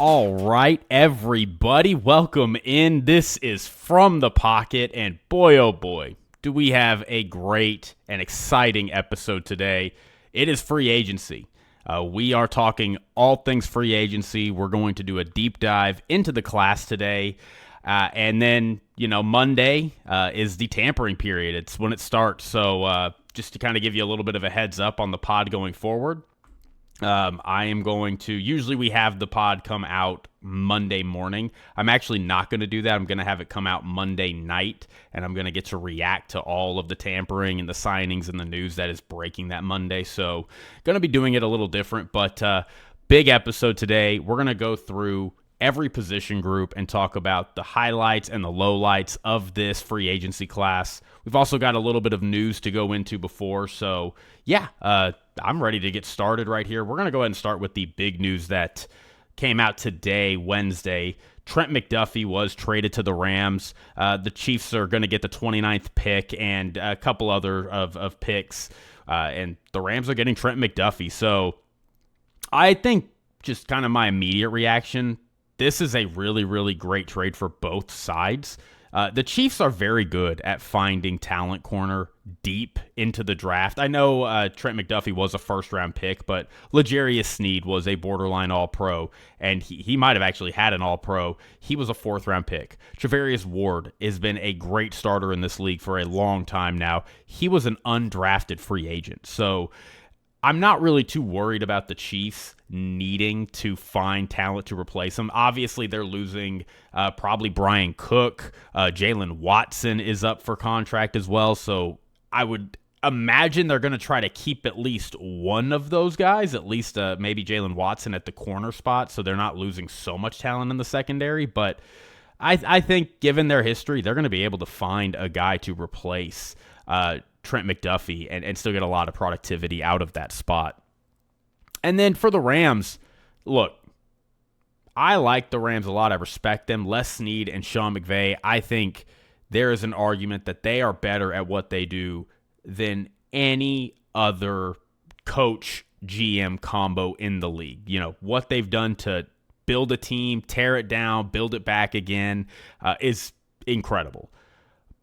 All right, everybody, welcome in. This is From the Pocket, and boy, oh boy, do we have a great and exciting episode today. It is free agency. We are talking all things free agency. We're going to do a deep dive into the class today. And then, Monday is the tampering period. It's when it starts. So just to kind of give you a little bit of a heads up on the pod going forward, I am going to, usually we have the pod come out Monday morning. I'm actually not going to do that. I'm going to have it come out Monday night, and I'm going to get to react to all of the tampering and the signings and the news that is breaking that Monday. So going to be doing it a little different, but big episode today. We're going to go through every position group and talk about the highlights and the lowlights of this free agency class. We've also got a little bit of news to go into before. So yeah, I'm ready to get started right here. We're going to go ahead and start with the big news that came out today, Wednesday. Trent McDuffie was traded to the Rams. The Chiefs are going to get the 29th pick and a couple other of picks. And the Rams are getting Trent McDuffie. So I think just kind of my immediate reaction, this is a really, really great trade for both sides. The Chiefs are very good at finding talent corner deep into the draft. I know Trent McDuffie was a first-round pick, but L'Jarius Sneed was a borderline All-Pro, and he might have actually had an All-Pro. He was a fourth-round pick. Travarius Ward has been a great starter in this league for a long time now. He was an undrafted free agent, so I'm not really too worried about the Chiefs needing to find talent to replace him. Obviously, they're losing probably Brian Cook. Jalen Watson is up for contract as well, so I would imagine they're going to try to keep at least one of those guys, at least maybe Jalen Watson at the corner spot, so they're not losing so much talent in the secondary. But I think given their history, they're going to be able to find a guy to replace Trent McDuffie and still get a lot of productivity out of that spot. And then for the Rams, look, I like the Rams a lot. I respect them. Les Snead and Sean McVay, I think there is an argument that they are better at what they do than any other coach GM combo in the league. What they've done to build a team, tear it down, build it back again is incredible.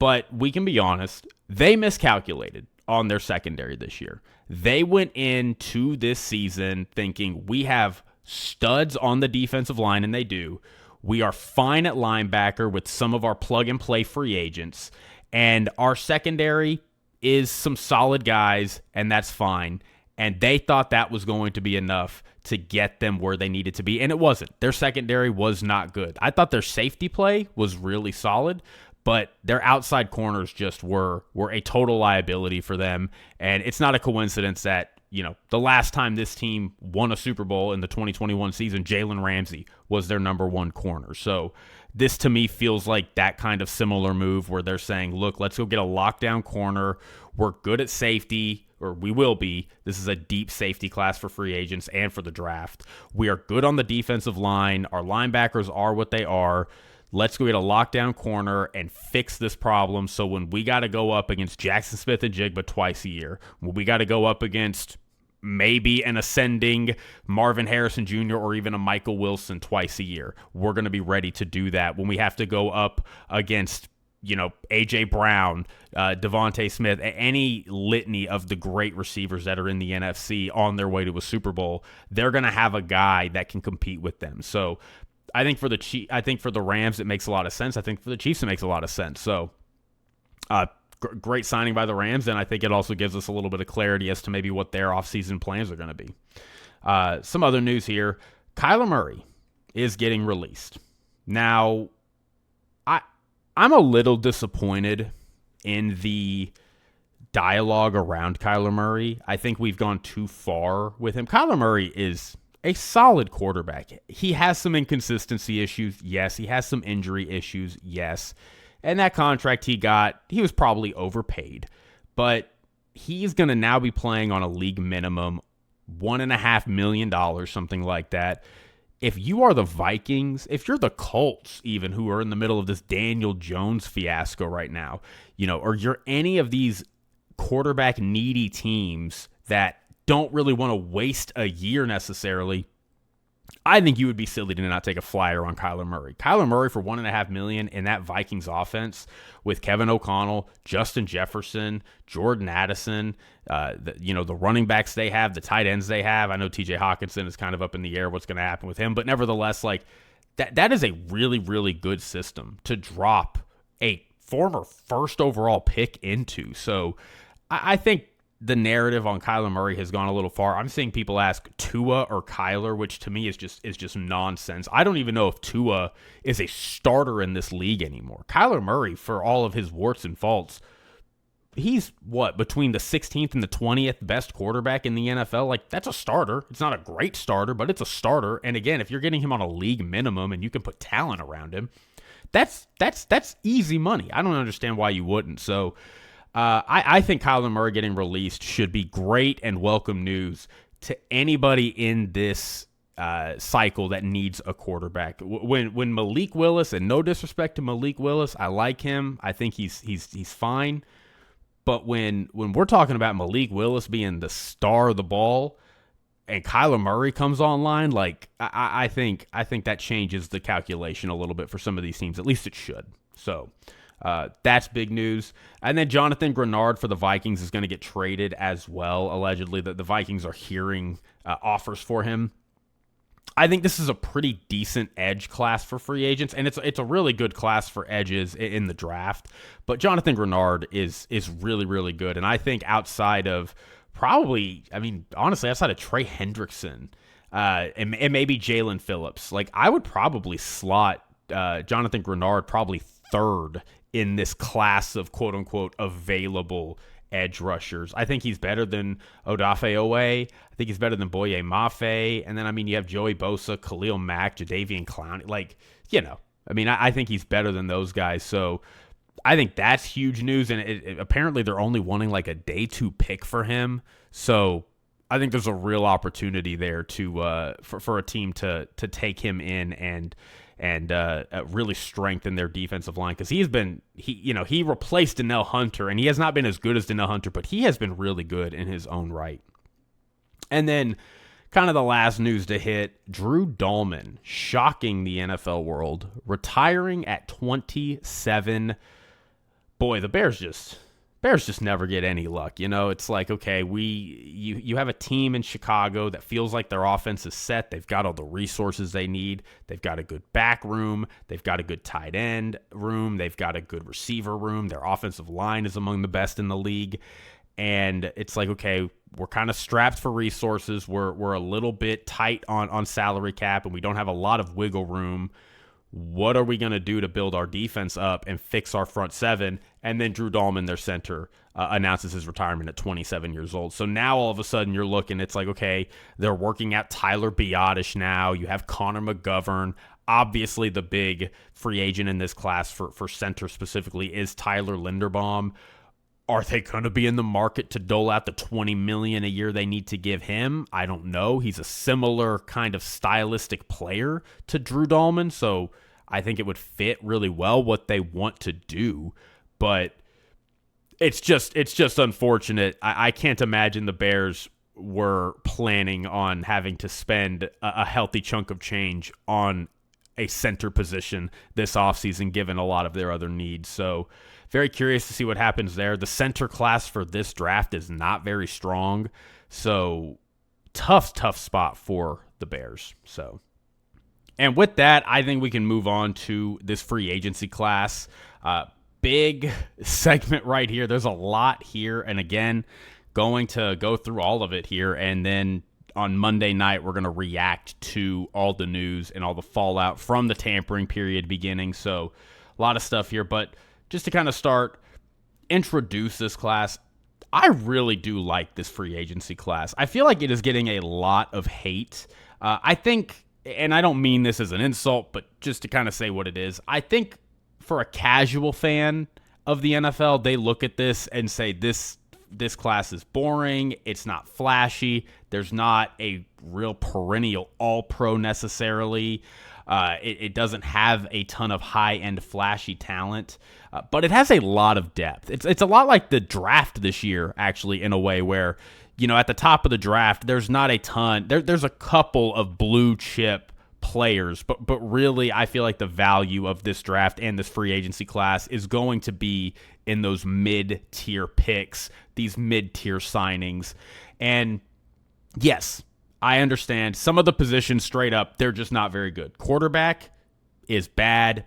But we can be honest, they miscalculated on their secondary this year. They went into this season thinking we have studs on the defensive line, and they do. We are fine at linebacker with some of our plug-and-play free agents, and our secondary is some solid guys, and that's fine. And they thought that was going to be enough to get them where they needed to be, and it wasn't. Their secondary was not good. I thought their safety play was really solid, but their outside corners just were a total liability for them. And it's not a coincidence that, the last time this team won a Super Bowl in the 2021 season, Jalen Ramsey was their number one corner. So this to me feels like that kind of similar move where they're saying, look, let's go get a lockdown corner. We're good at safety, or we will be. This is a deep safety class for free agents and for the draft. We are good on the defensive line. Our linebackers are what they are. Let's go get a lockdown corner and fix this problem so when we got to go up against Jackson Smith and Jigba twice a year, when we got to go up against maybe an ascending Marvin Harrison Jr. or even a Michael Wilson twice a year, we're going to be ready to do that. When we have to go up against, A.J. Brown, Devontae Smith, any litany of the great receivers that are in the NFC on their way to a Super Bowl, they're going to have a guy that can compete with them. So I think for the Rams, it makes a lot of sense. I think for the Chiefs, it makes a lot of sense. So, great signing by the Rams, and I think it also gives us a little bit of clarity as to maybe what their offseason plans are going to be. Some other news here. Kyler Murray is getting released. Now, I'm a little disappointed in the dialogue around Kyler Murray. I think we've gone too far with him. Kyler Murray is a solid quarterback. He has some inconsistency issues, yes. He has some injury issues, yes. And that contract he got, he was probably overpaid. But he's going to now be playing on a league minimum, $1.5 million, something like that. If you are the Vikings, if you're the Colts even, who are in the middle of this Daniel Jones fiasco right now, or you're any of these quarterback needy teams that don't really want to waste a year necessarily, I think you would be silly to not take a flyer on Kyler Murray. Kyler Murray for $1.5 million in that Vikings offense with Kevin O'Connell, Justin Jefferson, Jordan Addison, the running backs they have, the tight ends they have. I know T.J. Hawkinson is kind of up in the air what's going to happen with him, but nevertheless, like that is a really, really good system to drop a former first overall pick into. So I think the narrative on Kyler Murray has gone a little far. I'm seeing people ask Tua or Kyler, which to me is just nonsense. I don't even know if Tua is a starter in this league anymore. Kyler Murray, for all of his warts and faults, he's between the 16th and the 20th best quarterback in the NFL. Like, that's a starter. It's not a great starter, but it's a starter. And again, if you're getting him on a league minimum and you can put talent around him, that's easy money. I don't understand why you wouldn't. So I think Kyler Murray getting released should be great and welcome news to anybody in this cycle that needs a quarterback. When Malik Willis, and no disrespect to Malik Willis, I like him. I think he's fine. But when we're talking about Malik Willis being the star of the ball and Kyler Murray comes online, like I think that changes the calculation a little bit for some of these teams. At least it should. So that's big news. And then Jonathan Grenard for the Vikings is going to get traded as well. Allegedly, that the Vikings are hearing offers for him. I think this is a pretty decent edge class for free agents, and it's a really good class for edges in the draft. But Jonathan Grenard is really, really good. And I think outside of honestly, outside of Trey Hendrickson and maybe Jalen Phillips, like I would probably slot Jonathan Grenard probably third in this class of quote-unquote available edge rushers. I think he's better than Odafe Owe. I think he's better than Boye Mafe. And then, you have Joey Bosa, Khalil Mack, Jadeveon Clowney. I think he's better than those guys. So I think that's huge news. And apparently they're only wanting like a day 2 pick for him. So I think there's a real opportunity there to for a team to take him in and really strengthen their defensive line, because he replaced Danielle Hunter, and he has not been as good as Danielle Hunter, but he has been really good in his own right. And then kind of the last news to hit, Drew Dahlman, shocking the NFL world, retiring at 27. Boy, the Bears just never get any luck. It's like, okay, you have a team in Chicago that feels like their offense is set. They've got all the resources they need. They've got a good back room. They've got a good tight end room. They've got a good receiver room. Their offensive line is among the best in the league. And it's like, okay, we're kind of strapped for resources. We're a little bit tight on salary cap, and we don't have a lot of wiggle room. What are we going to do to build our defense up and fix our front seven? And then Drew Dahlman, their center, announces his retirement at 27 years old. So now all of a sudden you're looking, it's like, okay, they're working out Tyler Biadasz now. You have Connor McGovern. Obviously the big free agent in this class for center specifically is Tyler Linderbaum. Are they going to be in the market to dole out the $20 million a year they need to give him? I don't know. He's a similar kind of stylistic player to Drew Dahlman, so I think it would fit really well what they want to do. But it's just unfortunate. I can't imagine the Bears were planning on having to spend a healthy chunk of change on a center position this offseason, given a lot of their other needs. So very curious to see what happens there. The center class for this draft is not very strong. So tough spot for the Bears. So, and with that, I think we can move on to this free agency class. Big segment right here. There's a lot here. And again, going to go through all of it here. And then on Monday night, we're going to react to all the news and all the fallout from the tampering period beginning. So a lot of stuff here. But just to kind of introduce this class, I really do like this free agency class. I feel like it is getting a lot of hate. I think, and I don't mean this as an insult, but just to kind of say what it is, I think for a casual fan of the NFL, they look at this and say this this class is boring. It's not flashy. There's not a real perennial all-pro necessarily. It doesn't have a ton of high-end flashy talent, but it has a lot of depth. It's a lot like the draft this year, actually, in a way where, at the top of the draft, there's not a ton. There's a couple of blue chip players, but really, I feel like the value of this draft and this free agency class is going to be in those mid-tier picks, these mid-tier signings. And yes, I understand some of the positions straight up, they're just not very good. Quarterback is bad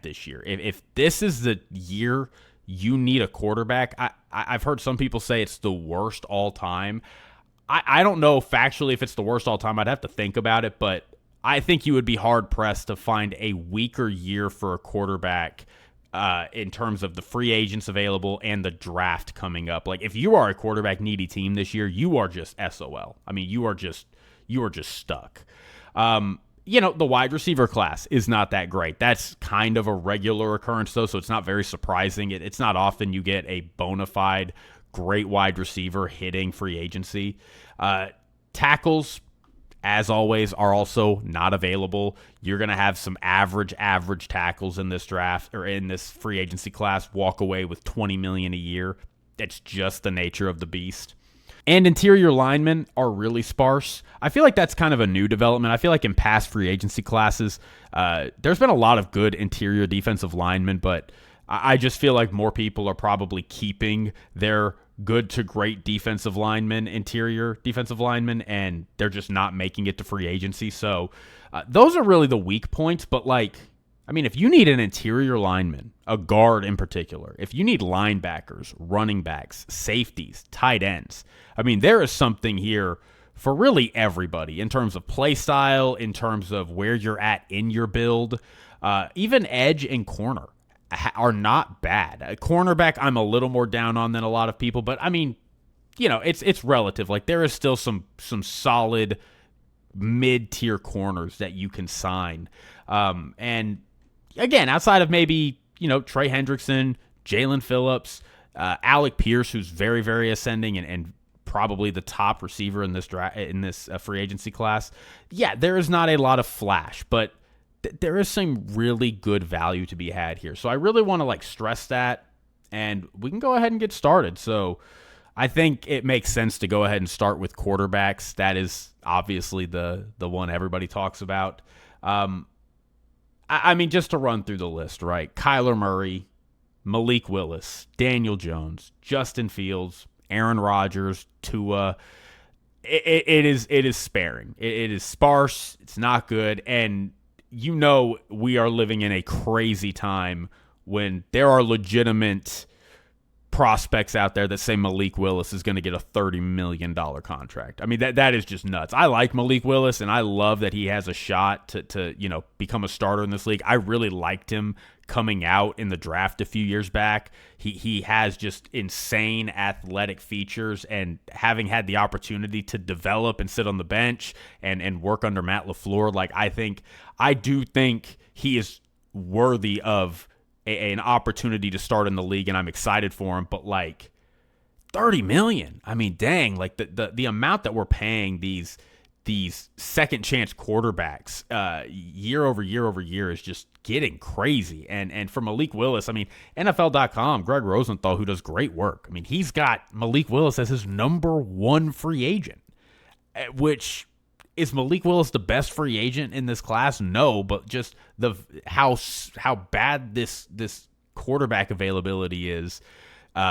this year. If this is the year you need a quarterback, I've heard some people say it's the worst all time. I don't know factually if it's the worst all time. I'd have to think about it, but I think you would be hard-pressed to find a weaker year for a quarterback in terms of the free agents available and the draft coming up. Like, if you are a quarterback-needy team this year, you are just SOL. I mean, you are just stuck. The wide receiver class is not that great. That's kind of a regular occurrence, though, so it's not very surprising. It's not often you get a bona fide great wide receiver hitting free agency. Tackles, as always, are also not available. You're going to have some average tackles in this draft or in this free agency class walk away with $20 million a year. That's just the nature of the beast. And interior linemen are really sparse. I feel like that's kind of a new development. I feel like in past free agency classes, there's been a lot of good interior defensive linemen, but I just feel like more people are probably keeping their good to great defensive linemen, interior defensive linemen, and they're just not making it to free agency. So those are really the weak points. But if you need an interior lineman, a guard in particular, if you need linebackers, running backs, safeties, tight ends, there is something here for really everybody in terms of play style, in terms of where you're at in your build. Even edge and corner are not bad. A cornerback I'm a little more down on than a lot of people, but it's relative. Like, there is still some solid mid-tier corners that you can sign. And again, outside of maybe, Trey Hendrickson, Jalen Phillips, Alec Pierce, who's very, very ascending and probably the top receiver in this free agency class. Yeah, there is not a lot of flash, but there is some really good value to be had here. So I really want to stress that, and we can go ahead and get started. So I think it makes sense to go ahead and start with quarterbacks. That is obviously the one everybody talks about. Just to run through the list, right? Kyler Murray, Malik Willis, Daniel Jones, Justin Fields, Aaron Rodgers, Tua. It is sparing. It is sparse. It's not good. And we are living in a crazy time when there are legitimate prospects out there that say Malik Willis is going to get a $30 million contract. That is just nuts. I like Malik Willis, and I love that he has a shot to become a starter in this league. I really liked him coming out in the draft a few years back. He has just insane athletic features, and having had the opportunity to develop and sit on the bench and work under Matt LaFleur, I do think he is worthy of an opportunity to start in the league, and I'm excited for him. But $30 million, dang, the amount that we're paying these second chance quarterbacks year over year is just getting crazy. And for Malik Willis, NFL.com, Greg Rosenthal, who does great work, he's got Malik Willis as his number one free agent, which is Malik Willis the best free agent in this class? No, but just how bad this quarterback availability is,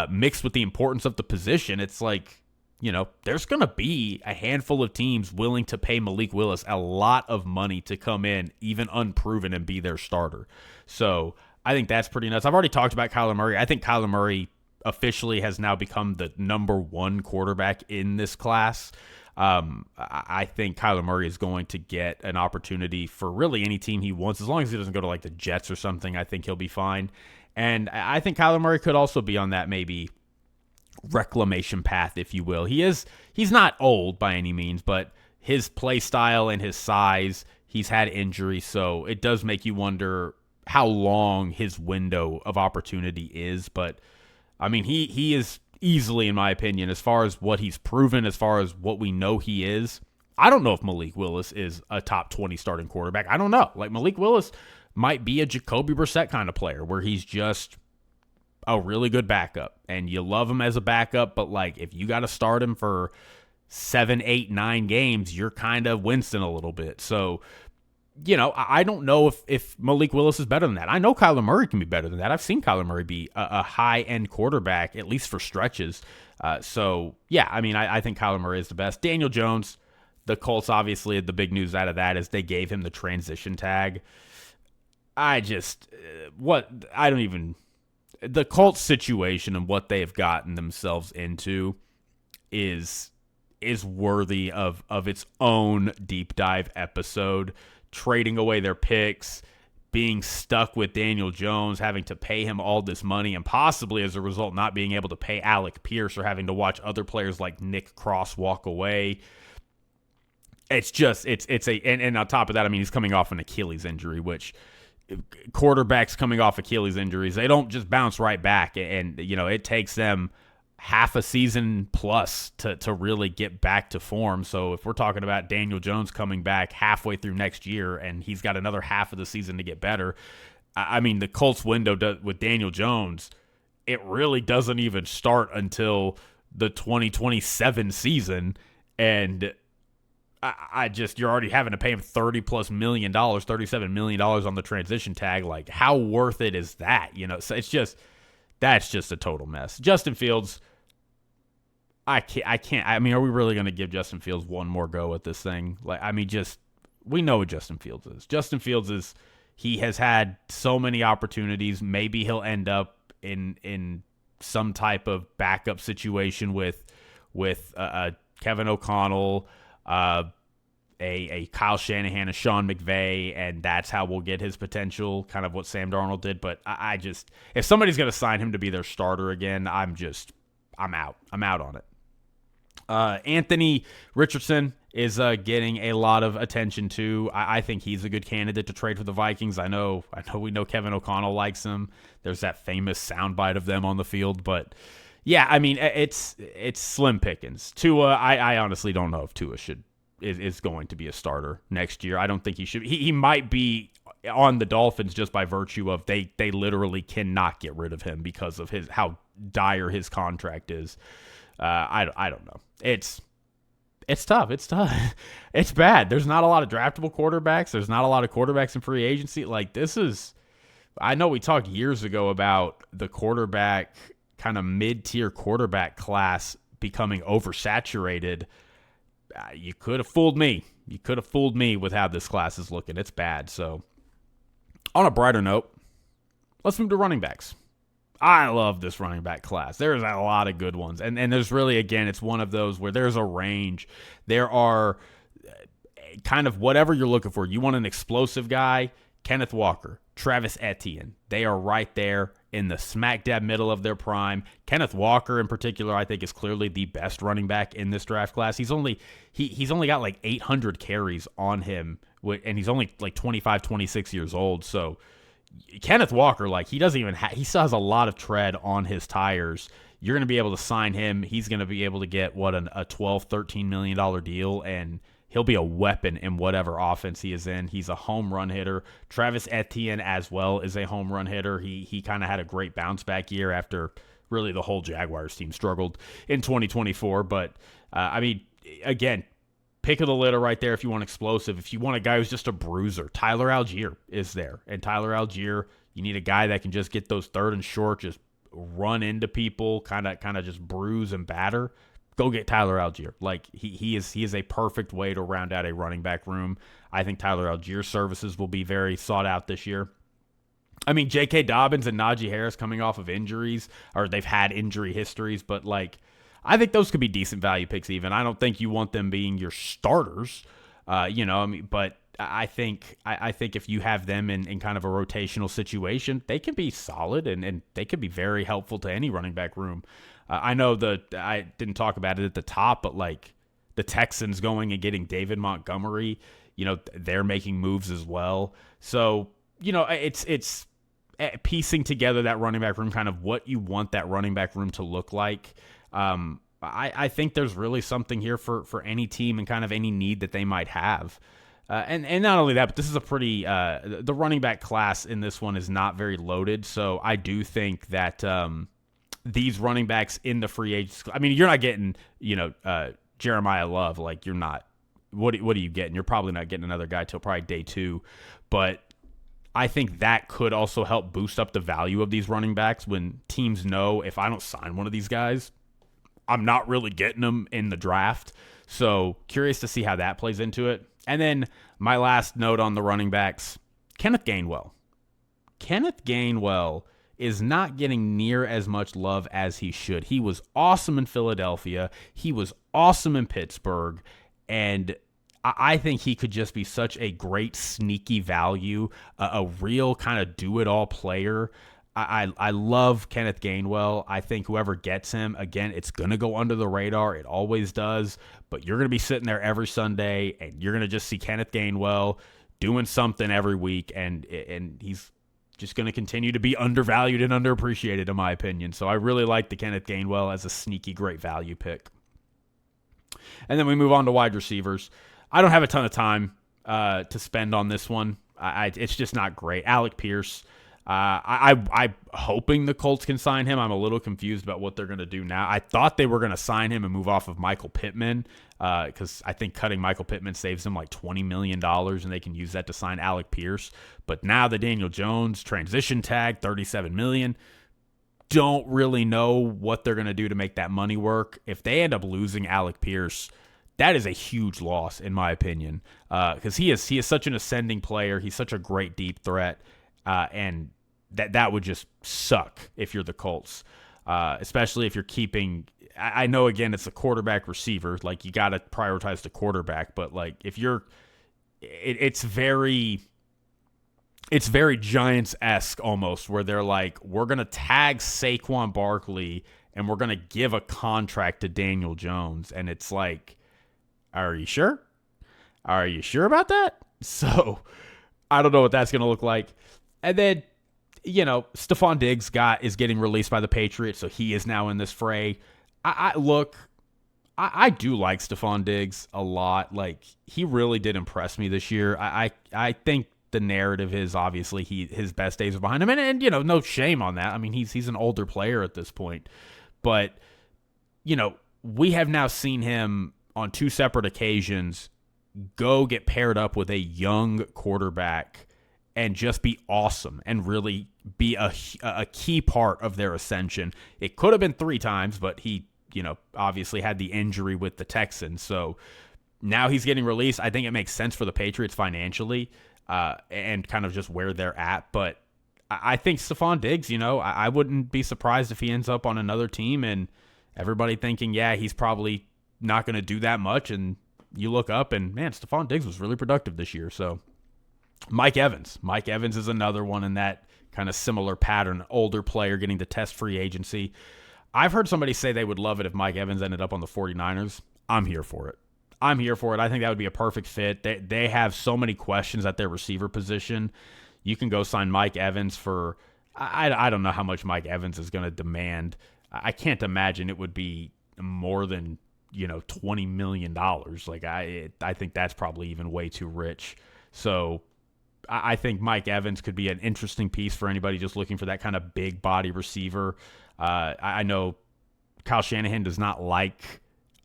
mixed with the importance of the position. It's there's going to be a handful of teams willing to pay Malik Willis a lot of money to come in, even unproven, and be their starter. So I think that's pretty nuts. I've already talked about Kyler Murray. I think Kyler Murray officially has now become the number one quarterback in this class. I think Kyler Murray is going to get an opportunity for really any team he wants. As long as he doesn't go to the Jets or something, I think he'll be fine. And I think Kyler Murray could also be on that maybe reclamation path, if you will. He's not old by any means, but his play style and his size, he's had injury, so it does make you wonder how long his window of opportunity is. But he is easily, in my opinion, as far as what he's proven, as far as what we know he is. I don't know if Malik Willis is a top 20 starting quarterback. I don't know. Like, Malik Willis might be a Jacoby Brissett kind of player where he's just a really good backup, and you love him as a backup, but like if you got to start him for 7, 8, 9 games, you're kind of wincing a little bit. So, I don't know if Malik Willis is better than that. I know Kyler Murray can be better than that. I've seen Kyler Murray be a high-end quarterback, at least for stretches. I think Kyler Murray is the best. Daniel Jones, the Colts, obviously, the big news out of that is they gave him the transition tag. The Colts situation and what they have gotten themselves into is worthy of its own deep dive episode. Trading away their picks, being stuck with Daniel Jones, having to pay him all this money, and possibly as a result not being able to pay Alec Pierce or having to watch other players like Nick Cross walk away. And on top of that, I mean, he's coming off an Achilles injury, which quarterbacks coming off Achilles injuries, they don't just bounce right back. And it takes them half a season plus to really get back to form. So if we're talking about Daniel Jones coming back halfway through next year and he's got another half of the season to get better, I mean, the Colts window with Daniel Jones, it really doesn't even start until the 2027 season. And you're already having to pay him $30+ million, $37 million on the transition tag. Like, how worth it is that? So that's just a total mess. Justin Fields, I can't. I mean, are we really going to give Justin Fields one more go at this thing? Like, I mean, we know what Justin Fields is. Justin Fields he has had so many opportunities. Maybe he'll end up in some type of backup situation with Kevin O'Connell, a Kyle Shanahan, a Sean McVay, and that's how we'll get his potential, kind of what Sam Darnold did. But if somebody's going to sign him to be their starter again, I'm out. I'm out on it. Anthony Richardson is getting a lot of attention too. I think he's a good candidate to trade for the Vikings. I know we know Kevin O'Connell likes him. There's that famous soundbite of them on the field, but yeah, I mean, it's slim pickings. Tua, I honestly don't know if Tua is going to be a starter next year. I don't think he should. He might be on the Dolphins just by virtue of they literally cannot get rid of him because of how dire his contract is. I don't know. It's tough. It's tough. It's bad. There's not a lot of draftable quarterbacks. There's not a lot of quarterbacks in free agency. Like, this is, I know we talked years ago about the quarterback, kind of mid-tier quarterback class becoming oversaturated. You could have fooled me. You could have fooled me with how this class is looking. It's bad. So, on a brighter note, let's move to running backs. I love this running back class. There's a lot of good ones. And there's really, again, it's one of those where there's a range. There are kind of whatever you're looking for. You want an explosive guy, Kenneth Walker, Travis Etienne. They are right there in the smack dab middle of their prime. Kenneth Walker in particular, I think, is clearly the best running back in this draft class. He's only got like 800 carries on him, and he's only like 25, 26 years old. So Kenneth Walker, like, he still has a lot of tread on his tires. You're going to be able to sign him. He's going to be able to get a $12, $13 million deal, and he'll be a weapon in whatever offense he is in. He's a home run hitter. Travis Etienne as well is a home run hitter. He kind of had a great bounce back year after really the whole Jaguars team struggled in 2024. But, I mean, again, pick of the litter right there if you want explosive. If you want a guy who's just a bruiser, Tyler Algier is there. And Tyler Algier, you need a guy that can just get those third and short, just run into people, kind of just bruise and batter. Go get Tyler Algier. Like, he is a perfect way to round out a running back room. I think Tyler Algier's services will be very sought out this year. I mean, J.K. Dobbins and Najee Harris coming off of injuries, or they've had injury histories, but like, I think those could be decent value picks even. I don't think you want them being your starters, but I think if you have them in kind of a rotational situation, they can be solid and they could be very helpful to any running back room. I know I didn't talk about it at the top, but like the Texans going and getting David Montgomery, they're making moves as well. So, it's piecing together that running back room, kind of what you want that running back room to look like. I think there's really something here for any team and kind of any need that they might have. And not only that, but this is a pretty the running back class in this one is not very loaded. So I do think that these running backs in the free agents, I mean, you're not getting Jeremiah Love. Like, you're not. What are you getting? You're probably not getting another guy till probably day 2, but I think that could also help boost up the value of these running backs when teams know, if I don't sign one of these guys, I'm not really getting them in the draft. So curious to see how that plays into it. And then my last note on the running backs, Kenneth Gainwell. Kenneth Gainwell is not getting near as much love as he should. He was awesome in Philadelphia. He was awesome in Pittsburgh. And I think he could just be such a great sneaky value, a real kind of do-it-all player. I love Kenneth Gainwell. I think whoever gets him, again, it's going to go under the radar. It always does. But you're going to be sitting there every Sunday, and you're going to just see Kenneth Gainwell doing something every week, and he's just going to continue to be undervalued and underappreciated, in my opinion. So I really like the Kenneth Gainwell as a sneaky great value pick. And then we move on to wide receivers. I don't have a ton of time to spend on this one. It's just not great. Alec Pierce. I'm hoping the Colts can sign him. I'm a little confused about what they're going to do now. I thought they were going to sign him and move off of Michael Pittman because I think cutting Michael Pittman saves them like $20 million, and they can use that to sign Alec Pierce. But now the Daniel Jones transition tag, $37 million. Don't really know what they're going to do to make that money work. If they end up losing Alec Pierce, that is a huge loss, in my opinion, because he is such an ascending player. He's such a great deep threat, and that would just suck if you're the Colts, especially if you're keeping. I know, again, it's a quarterback receiver. Like, you got to prioritize the quarterback, but like if you're, it's very Giants-esque almost, where they're like, we're gonna tag Saquon Barkley and we're gonna give a contract to Daniel Jones, and it's like, are you sure? Are you sure about that? So I don't know what that's going to look like. And then, Stephon Diggs is getting released by the Patriots, so he is now in this fray. I do like Stephon Diggs a lot. Like, he really did impress me this year. I think the narrative is obviously his best days are behind him, and no shame on that. I mean, he's an older player at this point, but we have now seen him on 2 separate occasions go get paired up with a young quarterback and just be awesome and really be a key part of their ascension. It could have been 3 times, but he, obviously had the injury with the Texans. So now he's getting released. I think it makes sense for the Patriots financially and kind of just where they're at. But I think Stephon Diggs, I wouldn't be surprised if he ends up on another team and everybody thinking, yeah, he's probably not going to do that much, and you look up and, man, Stephon Diggs was really productive this year. So Mike Evans is another one in that kind of similar pattern, older player getting to test free agency. I've heard somebody say they would love it if Mike Evans ended up on the 49ers. I'm here for it. I think that would be a perfect fit. They have so many questions at their receiver position. You can go sign Mike Evans for, I don't know how much Mike Evans is going to demand. I can't imagine it would be more than $20 million. Like, I think that's probably even way too rich. So I think Mike Evans could be an interesting piece for anybody just looking for that kind of big body receiver. I know Kyle Shanahan does not like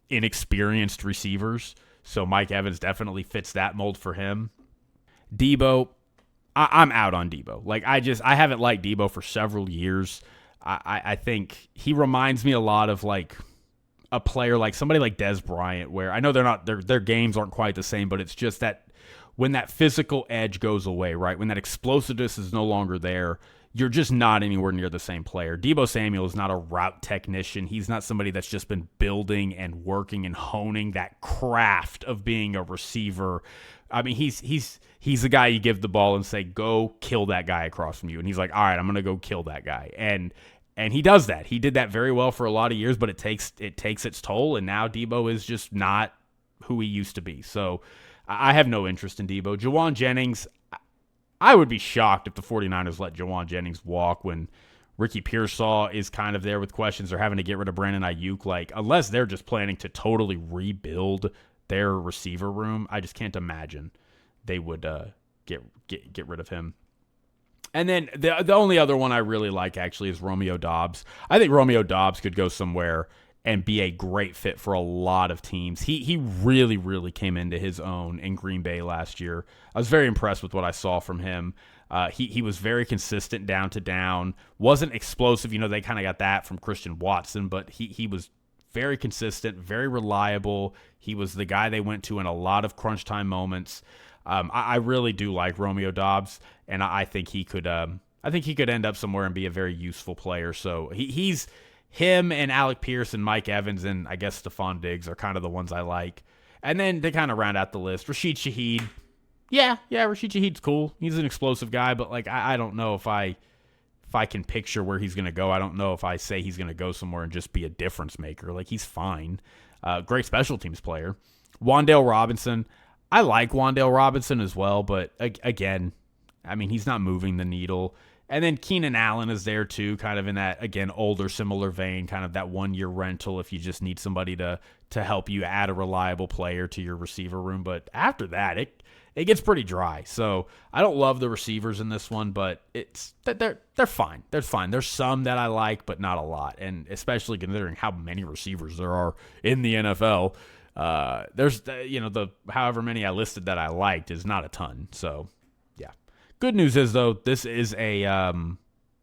inexperienced receivers, so Mike Evans definitely fits that mold for him. Debo, I'm out on Debo. Like, I haven't liked Debo for several years. I think he reminds me a lot of like a player like somebody like Dez Bryant, where I know their games aren't quite the same, but it's just that when that physical edge goes away, right? When that explosiveness is no longer there, you're just not anywhere near the same player. Deebo Samuel is not a route technician. He's not somebody that's just been building and working and honing that craft of being a receiver. I mean, he's the guy you give the ball and say, go kill that guy across from you. And he's like, all right, I'm going to go kill that guy. And he does that. He did that very well for a lot of years, but it takes its toll. And now Debo is just not who he used to be. So I have no interest in Debo. Jawan Jennings, I would be shocked if the 49ers let Jawan Jennings walk when Ricky Pearsall is kind of there with questions. They're having to get rid of Brandon Ayuk. Like, unless they're just planning to totally rebuild their receiver room, I just can't imagine they would get rid of him. And then the only other one I really like actually is Romeo Doubs. I think Romeo Doubs could go somewhere and be a great fit for a lot of teams. He really, really came into his own in Green Bay last year. I was very impressed with what I saw from him. He was very consistent down to down, wasn't explosive. You know, they kind of got that from Christian Watson, but he was very consistent, very reliable. He was the guy they went to in a lot of crunch time moments. I really do like Romeo Doubs, and I think he could. I think he could end up somewhere and be a very useful player. So he's him and Alec Pierce and Mike Evans and I guess Stephon Diggs are kind of the ones I like. And then they kind of round out the list. Rashid Shaheed. Yeah, Rashid Shaheed's cool. He's an explosive guy, but like I don't know if I can picture where he's going to go. I don't know if I say he's going to go somewhere and just be a difference maker. Like, he's fine. Great special teams player. Wan'Dale Robinson. I like Wan'Dale Robinson as well, but again, I mean, he's not moving the needle. And then Keenan Allen is there too, kind of in that, again, older, similar vein, kind of that 1-year rental if you just need somebody to help you add a reliable player to your receiver room. But after that, it gets pretty dry. So I don't love the receivers in this one, but they're fine. They're fine. There's some that I like, but not a lot. And especially considering how many receivers there are in the NFL, there's the however many I listed that I liked is not a ton. So yeah. Good news is though, this is a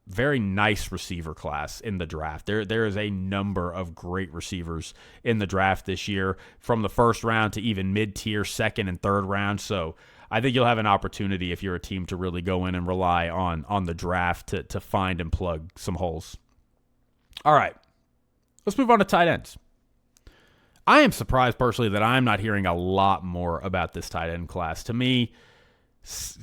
very nice receiver class in the draft. There is a number of great receivers in the draft this year, from the first round to even mid-tier second and third round. So I think you'll have an opportunity if you're a team to really go in and rely on the draft to find and plug some holes. All right, let's move on to tight ends. I am surprised personally that I'm not hearing a lot more about this tight end class. To me,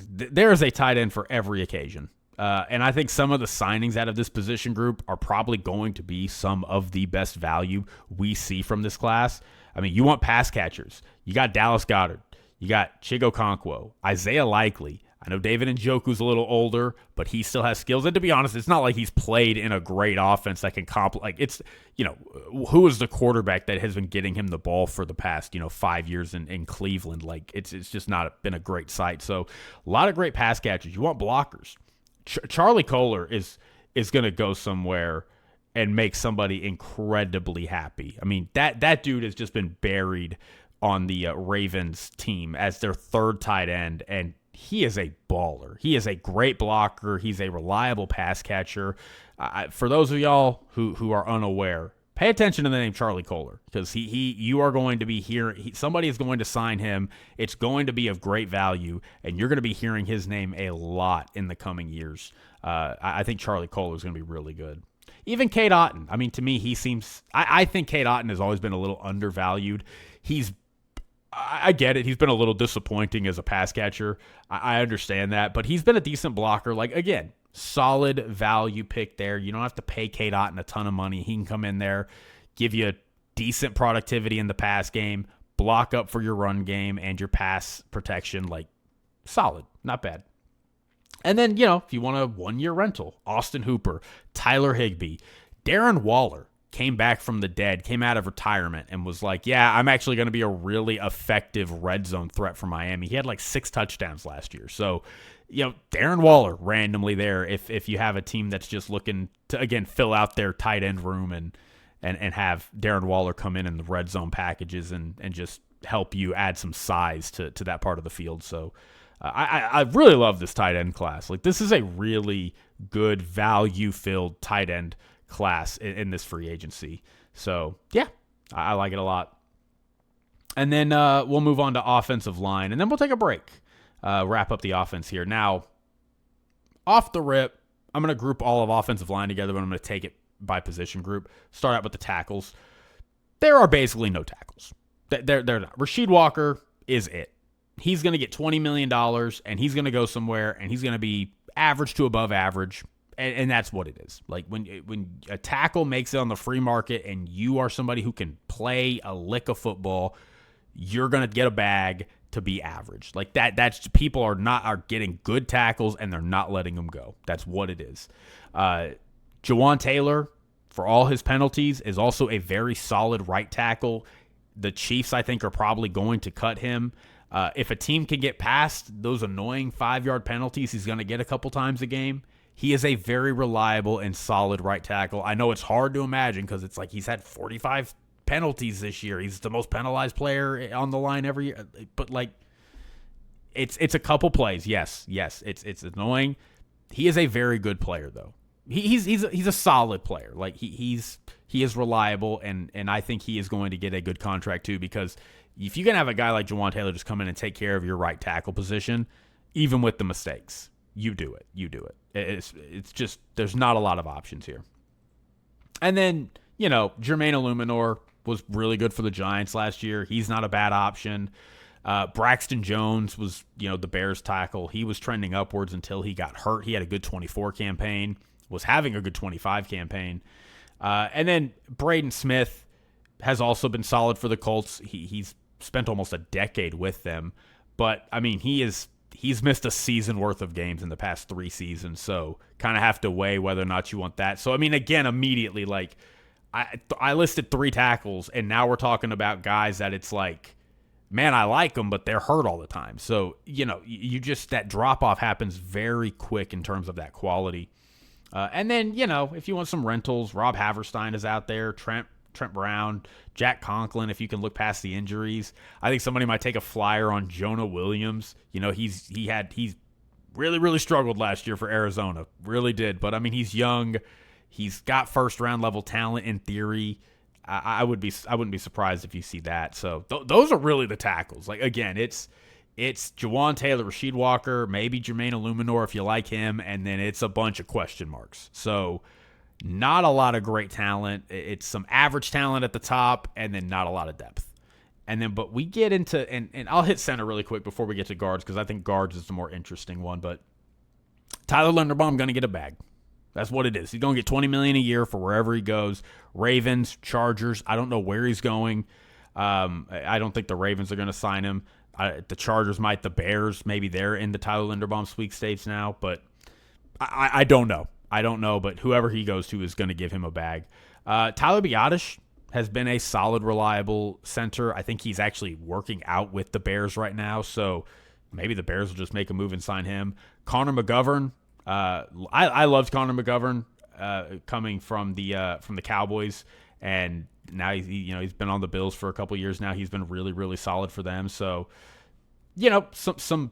there is a tight end for every occasion. And I think some of the signings out of this position group are probably going to be some of the best value we see from this class. I mean, you want pass catchers. You got Dallas Goedert. You got Chigo Okonkwo, Isaiah Likely. I know David Njoku's a little older, but he still has skills. And to be honest, it's not like he's played in a great offense that can like it's, who is the quarterback that has been getting him the ball for the past, 5 years in Cleveland? Like, it's just not been a great sight. So a lot of great pass catchers. You want blockers. Charlie Kolar is going to go somewhere and make somebody incredibly happy. I mean, that dude has just been buried on the Ravens team as their third tight end, and he is a baller. He is a great blocker. He's a reliable pass catcher. For those of y'all who are unaware, pay attention to the name Charlie Kolar, because you are going to be hearing, somebody is going to sign him. It's going to be of great value, and you're going to be hearing his name a lot in the coming years. I think Charlie Kolar is going to be really good. Even Cade Otton. I mean, to me, I think Cade Otton has always been a little undervalued. I get it. He's been a little disappointing as a pass catcher. I understand that, but he's been a decent blocker. Like, again, solid value pick there. You don't have to pay Cade Otton a ton of money. He can come in there, give you decent productivity in the pass game, block up for your run game and your pass protection. Like, solid, not bad. And then, if you want a 1-year rental, Austin Hooper, Tyler Higbee, Darren Waller came back from the dead, came out of retirement, and was like, yeah, I'm actually going to be a really effective red zone threat for Miami. He had like 6 touchdowns last year. So, Darren Waller randomly there if you have a team that's just looking to, again, fill out their tight end room and have Darren Waller come in the red zone packages and just help you add some size to that part of the field. So I really love this tight end class. Like, this is a really good value-filled tight end class in this free agency. So, yeah, I like it a lot. And then we'll move on to offensive line, and then we'll take a break, wrap up the offense here. Now, off the rip, I'm going to group all of offensive line together, but I'm going to take it by position group. Start out with the tackles. There are basically no tackles. They're not. Rasheed Walker is it. He's going to get $20 million, and he's going to go somewhere, and he's going to be average to above average. And that's what it is. Like, when a tackle makes it on the free market and you are somebody who can play a lick of football, you're going to get a bag. to be average. Like that's people are getting good tackles and they're not letting them go. That's what it is. Jawan Taylor, for all his penalties, is also a very solid right tackle. The Chiefs, I think, are probably going to cut him. If a team can get past those annoying 5-yard penalties he's going to get a couple times a game, he is a very reliable and solid right tackle. I know it's hard to imagine because it's like he's had 45 penalties this year. He's the most penalized player on the line every year. But, like, it's a couple plays. Yes, it's annoying. He is a very good player, though. He's a solid player. Like he is reliable, and I think he is going to get a good contract too, because if you can have a guy like Jawan Taylor just come in and take care of your right tackle position, even with the mistakes, you do it. It's just there's not a lot of options here. And then, Jermaine Illuminor was really good for the Giants last year. He's not a bad option. Braxton Jones was, the Bears tackle. He was trending upwards until he got hurt. He had a good 24 campaign. Was having a good 25 campaign. And then Braden Smith has also been solid for the Colts. He's spent almost a decade with them. But, I mean, he's missed a season worth of games in the past 3 seasons. So kind of have to weigh whether or not you want that. So, I mean, again, immediately, like, I listed 3 tackles, and now we're talking about guys that it's like, man, I like them, but they're hurt all the time. So, you just, that drop-off happens very quick in terms of that quality. And then, if you want some rentals, Rob Haverstein is out there, Trent Brown, Jack Conklin, if you can look past the injuries. I think somebody might take a flyer on Jonah Williams. He's really, really struggled last year for Arizona. Really did. But, I mean, he's young. He's got first-round level talent in theory. I wouldn't be surprised if you see that. So those are really the tackles. Like, again, it's Jawan Taylor, Rasheed Walker, maybe Jermaine Illuminor if you like him, and then it's a bunch of question marks. So not a lot of great talent. It's some average talent at the top, and then not a lot of depth. And then, but we get into, and I'll hit center really quick before we get to guards, because I think guards is the more interesting one. But Tyler Linderbaum going to get a bag. That's what it is. He's going to get $20 million a year for wherever he goes. Ravens, Chargers. I don't know where he's going. I don't think the Ravens are going to sign him. The Chargers might. The Bears, maybe they're in the Tyler Linderbaum sweepstakes now. But I don't know. But whoever he goes to is going to give him a bag. Tyler Biadasz has been a solid, reliable center. I think he's actually working out with the Bears right now. So maybe the Bears will just make a move and sign him. Connor McGovern. I loved Connor McGovern coming from the Cowboys, and now he's been on the Bills for a couple years now. He's been really, really solid for them. So, some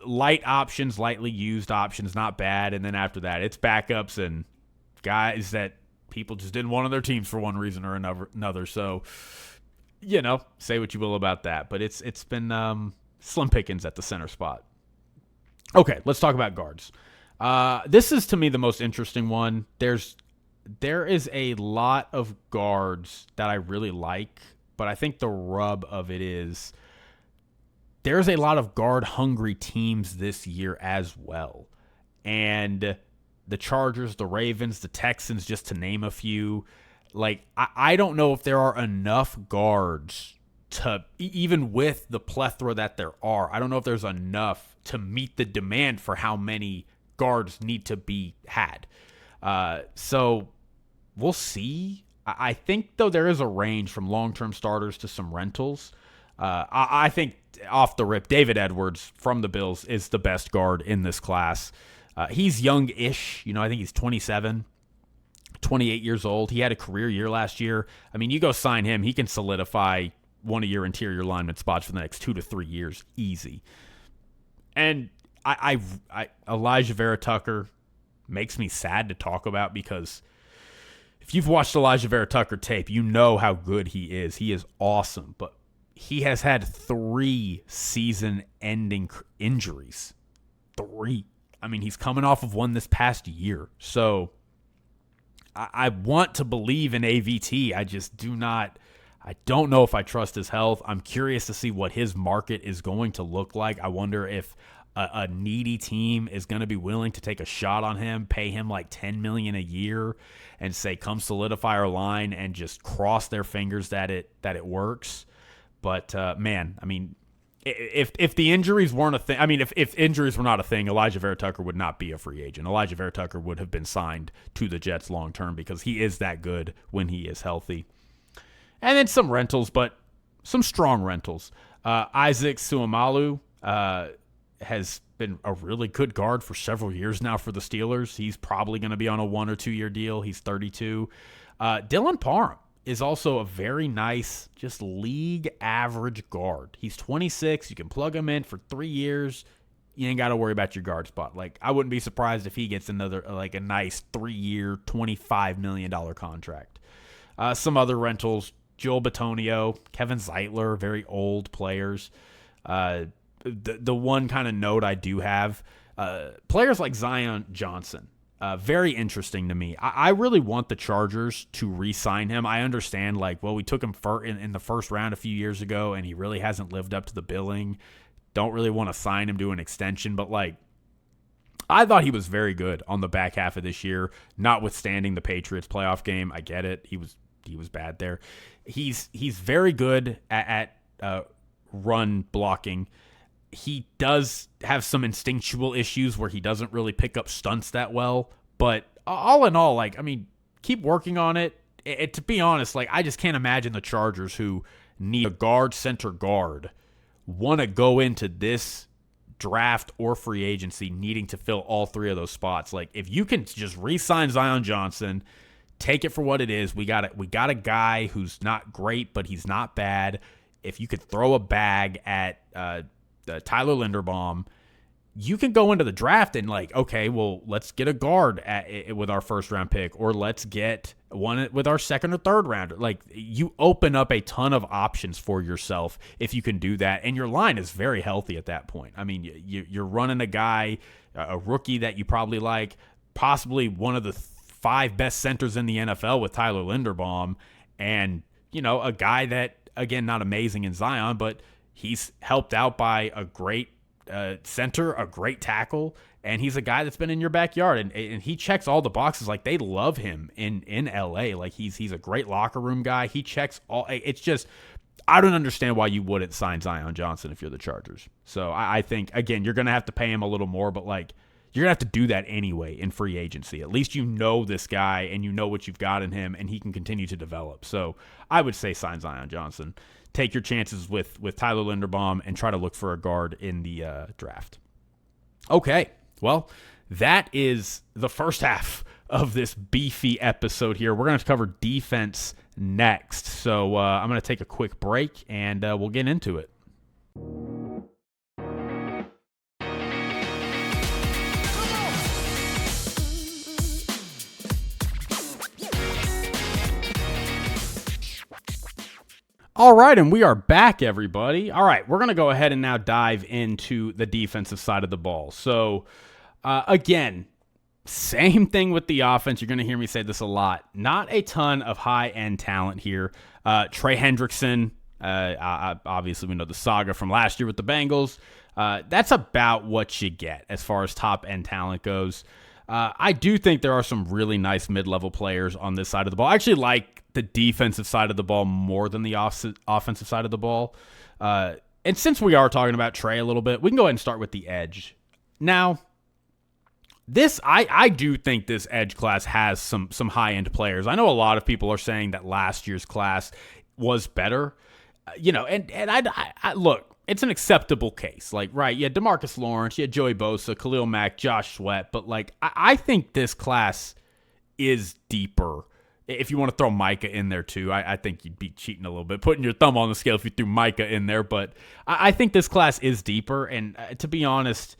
light options, lightly used options, not bad. And then after that, it's backups and guys that people just didn't want on their teams for one reason or another. So, say what you will about that, but it's been slim pickings at the center spot. Okay, let's talk about guards. This is, to me, the most interesting one. There is a lot of guards that I really like, but I think the rub of it is there's a lot of guard-hungry teams this year as well. And the Chargers, the Ravens, the Texans, just to name a few, like, I don't know if there are enough guards to, even with the plethora that there are, I don't know if there's enough to meet the demand for how many guards need to be had. So we'll see. I think, though, there is a range from long-term starters to some rentals. I think off the rip, David Edwards from the Bills is the best guard in this class. He's young-ish. I think he's 27, 28 years old. He had a career year last year. I mean, you go sign him, he can solidify one of your interior lineman spots for the next 2 to 3 years, easy. And Elijah Vera Tucker makes me sad to talk about, because if you've watched Elijah Vera Tucker tape, you know how good he is. He is awesome, but he has had 3 season-ending injuries. 3. I mean, he's coming off of one this past year. So I want to believe in AVT. I just do not. I don't know if I trust his health. I'm curious to see what his market is going to look like. I wonder if a needy team is going to be willing to take a shot on him, pay him like $10 million a year, and say, come solidify our line, and just cross their fingers that it works. But, man, I mean, if the injuries weren't a thing, I mean, if injuries were not a thing, Elijah Vera Tucker would not be a free agent. Elijah Vera Tucker would have been signed to the Jets long term because he is that good when he is healthy. And then some rentals, but some strong rentals. Isaac Suamalu has been a really good guard for several years now for the Steelers. He's probably going to be on a 1 or 2 year deal. He's 32. Dylan Parham is also a very nice, just league average guard. He's 26. You can plug him in for 3 years. You ain't got to worry about your guard spot. Like, I wouldn't be surprised if he gets another, like, a nice 3-year, $25 million contract. Some other rentals, Joel Bitonio, Kevin Zeitler, very old players. The one kind of note I do have, players like Zion Johnson, very interesting to me. I really want the Chargers to re-sign him. I understand, like, well, we took him in the first round a few years ago, and he really hasn't lived up to the billing. Don't really want to sign him to an extension, but, like, I thought he was very good on the back half of this year, notwithstanding the Patriots playoff game. I get it. He was bad there. He's very good at run blocking. He does have some instinctual issues where he doesn't really pick up stunts that well. But all in all, like, I mean, keep working on it. To be honest, like, I just can't imagine the Chargers, who need a center guard, want to go into this draft or free agency needing to fill all 3 of those spots. Like, if you can just re-sign Zion Johnson, take it for what it is. We got a guy who's not great, but he's not bad. If you could throw a bag at Tyler Linderbaum, you can go into the draft and, like, okay, well, let's get a guard with our first round pick, or let's get one with our second or third rounder. Like, you open up a ton of options for yourself if you can do that, and your line is very healthy at that point. I mean, you're running a guy, a rookie that you probably like, possibly one of the 5 best centers in the NFL with Tyler Linderbaum, and, you know, a guy that, again, not amazing in Zion, but he's helped out by a great center, a great tackle, and he's a guy that's been in your backyard, and he checks all the boxes. Like, they love him in LA. Like, he's a great locker room guy. He checks all. It's just, I don't understand why you wouldn't sign Zion Johnson if you're the Chargers. So I think, again, you're going to have to pay him a little more, but, like, you're going to have to do that anyway in free agency. At least you know this guy and you know what you've got in him, and he can continue to develop. So I would say sign Zion Johnson. Take your chances with Tyler Linderbaum and try to look for a guard in the draft. Okay, well, that is the first half of this beefy episode here. We're going to cover defense next. So I'm going to take a quick break, and we'll get into it. All right, and we are back, everybody. All right, we're going to go ahead and now dive into the defensive side of the ball. So, again, same thing with the offense. You're going to hear me say this a lot. Not a ton of high-end talent here. Trey Hendrickson, obviously we know the saga from last year with the Bengals. That's about what you get as far as top-end talent goes. I do think there are some really nice mid-level players on this side of the ball. I actually like the defensive side of the ball more than the offensive side of the ball. And since we are talking about Trey a little bit, we can go ahead and start with the edge. Now, I do think this edge class has some high-end players. I know a lot of people are saying that last year's class was better. And I look, it's an acceptable case. Like, right, you had DeMarcus Lawrence, you had Joey Bosa, Khalil Mack, Josh Sweat, but, like, I think this class is deeper. If you want to throw Micah in there too, I think you'd be cheating a little bit, putting your thumb on the scale if you threw Micah in there. But I think this class is deeper, and to be honest,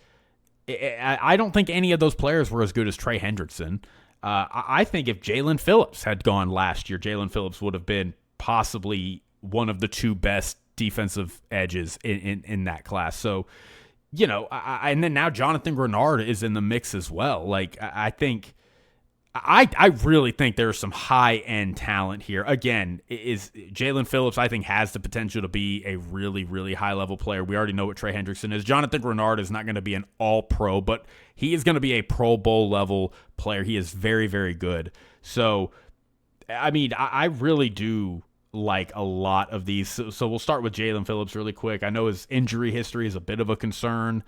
I don't think any of those players were as good as Trey Hendrickson. I think if Jalen Phillips had gone last year, Jalen Phillips would have been possibly one of the 2 best defensive edges in that class. So, and then now Jonathan Grenard is in the mix as well. Like, I really think there's some high-end talent here. Again, is Jalen Phillips, I think, has the potential to be a really, really high-level player. We already know what Trey Hendrickson is. Jonathan Grenard is not going to be an all-pro, but he is going to be a Pro Bowl-level player. He is very, very good. So, I mean, I really do like a lot of these. So we'll start with Jalen Phillips really quick. I know his injury history is a bit of a concern.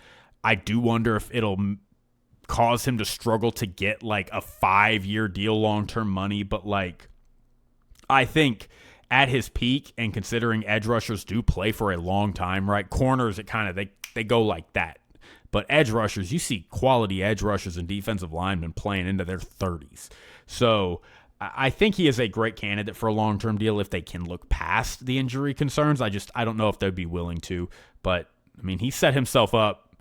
I do wonder if it'll cause him to struggle to get like a 5-year deal, long-term money. But like, I think at his peak, and considering edge rushers do play for a long time, right? Corners, it kind of, they go like that. But edge rushers, you see quality edge rushers and defensive linemen playing into their 30s. So I think he is a great candidate for a long-term deal if they can look past the injury concerns. I don't know if they'd be willing to, but I mean, he set himself up.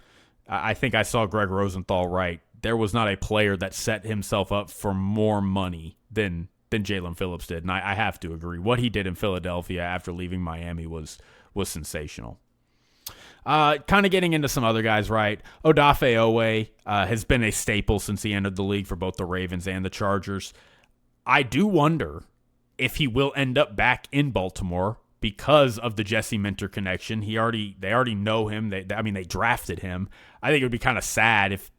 I think I saw Greg Rosenthal right. There was not a player that set himself up for more money than Jalen Phillips did, and I have to agree. What he did in Philadelphia after leaving Miami was sensational. Kind of getting into some other guys, right? Odafe Owe has been a staple since he entered the league for both the Ravens and the Chargers. I do wonder if he will end up back in Baltimore because of the Jesse Minter connection. They already know him. They drafted him. I think it would be kind of sad if,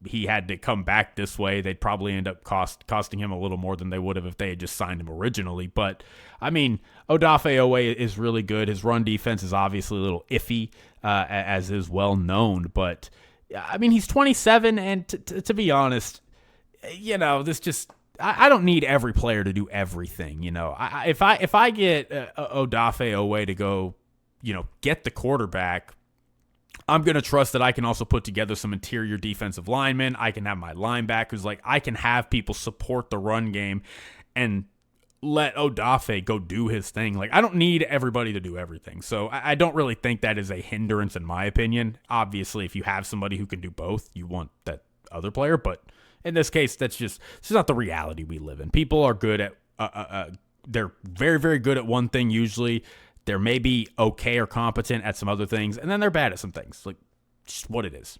he had to come back this way. They'd probably end up costing him a little more than they would have if they had just signed him originally. But, I mean, Odafe Owe is really good. His run defense is obviously a little iffy, as is well known. But, I mean, he's 27, and to be honest, this just – I don't need every player to do everything. If I get Odafe Owe to go, get the quarterback, I'm going to trust that I can also put together some interior defensive linemen. I can have my linebackers. Like, I can have people support the run game and let Odafe go do his thing. Like, I don't need everybody to do everything. So I don't really think that is a hindrance in my opinion. Obviously, if you have somebody who can do both, you want that other player. But in this case, it's just not the reality we live in. People are good at they're very, very good at one thing usually. They're maybe okay or competent at some other things, and then they're bad at some things. Like, just what it is.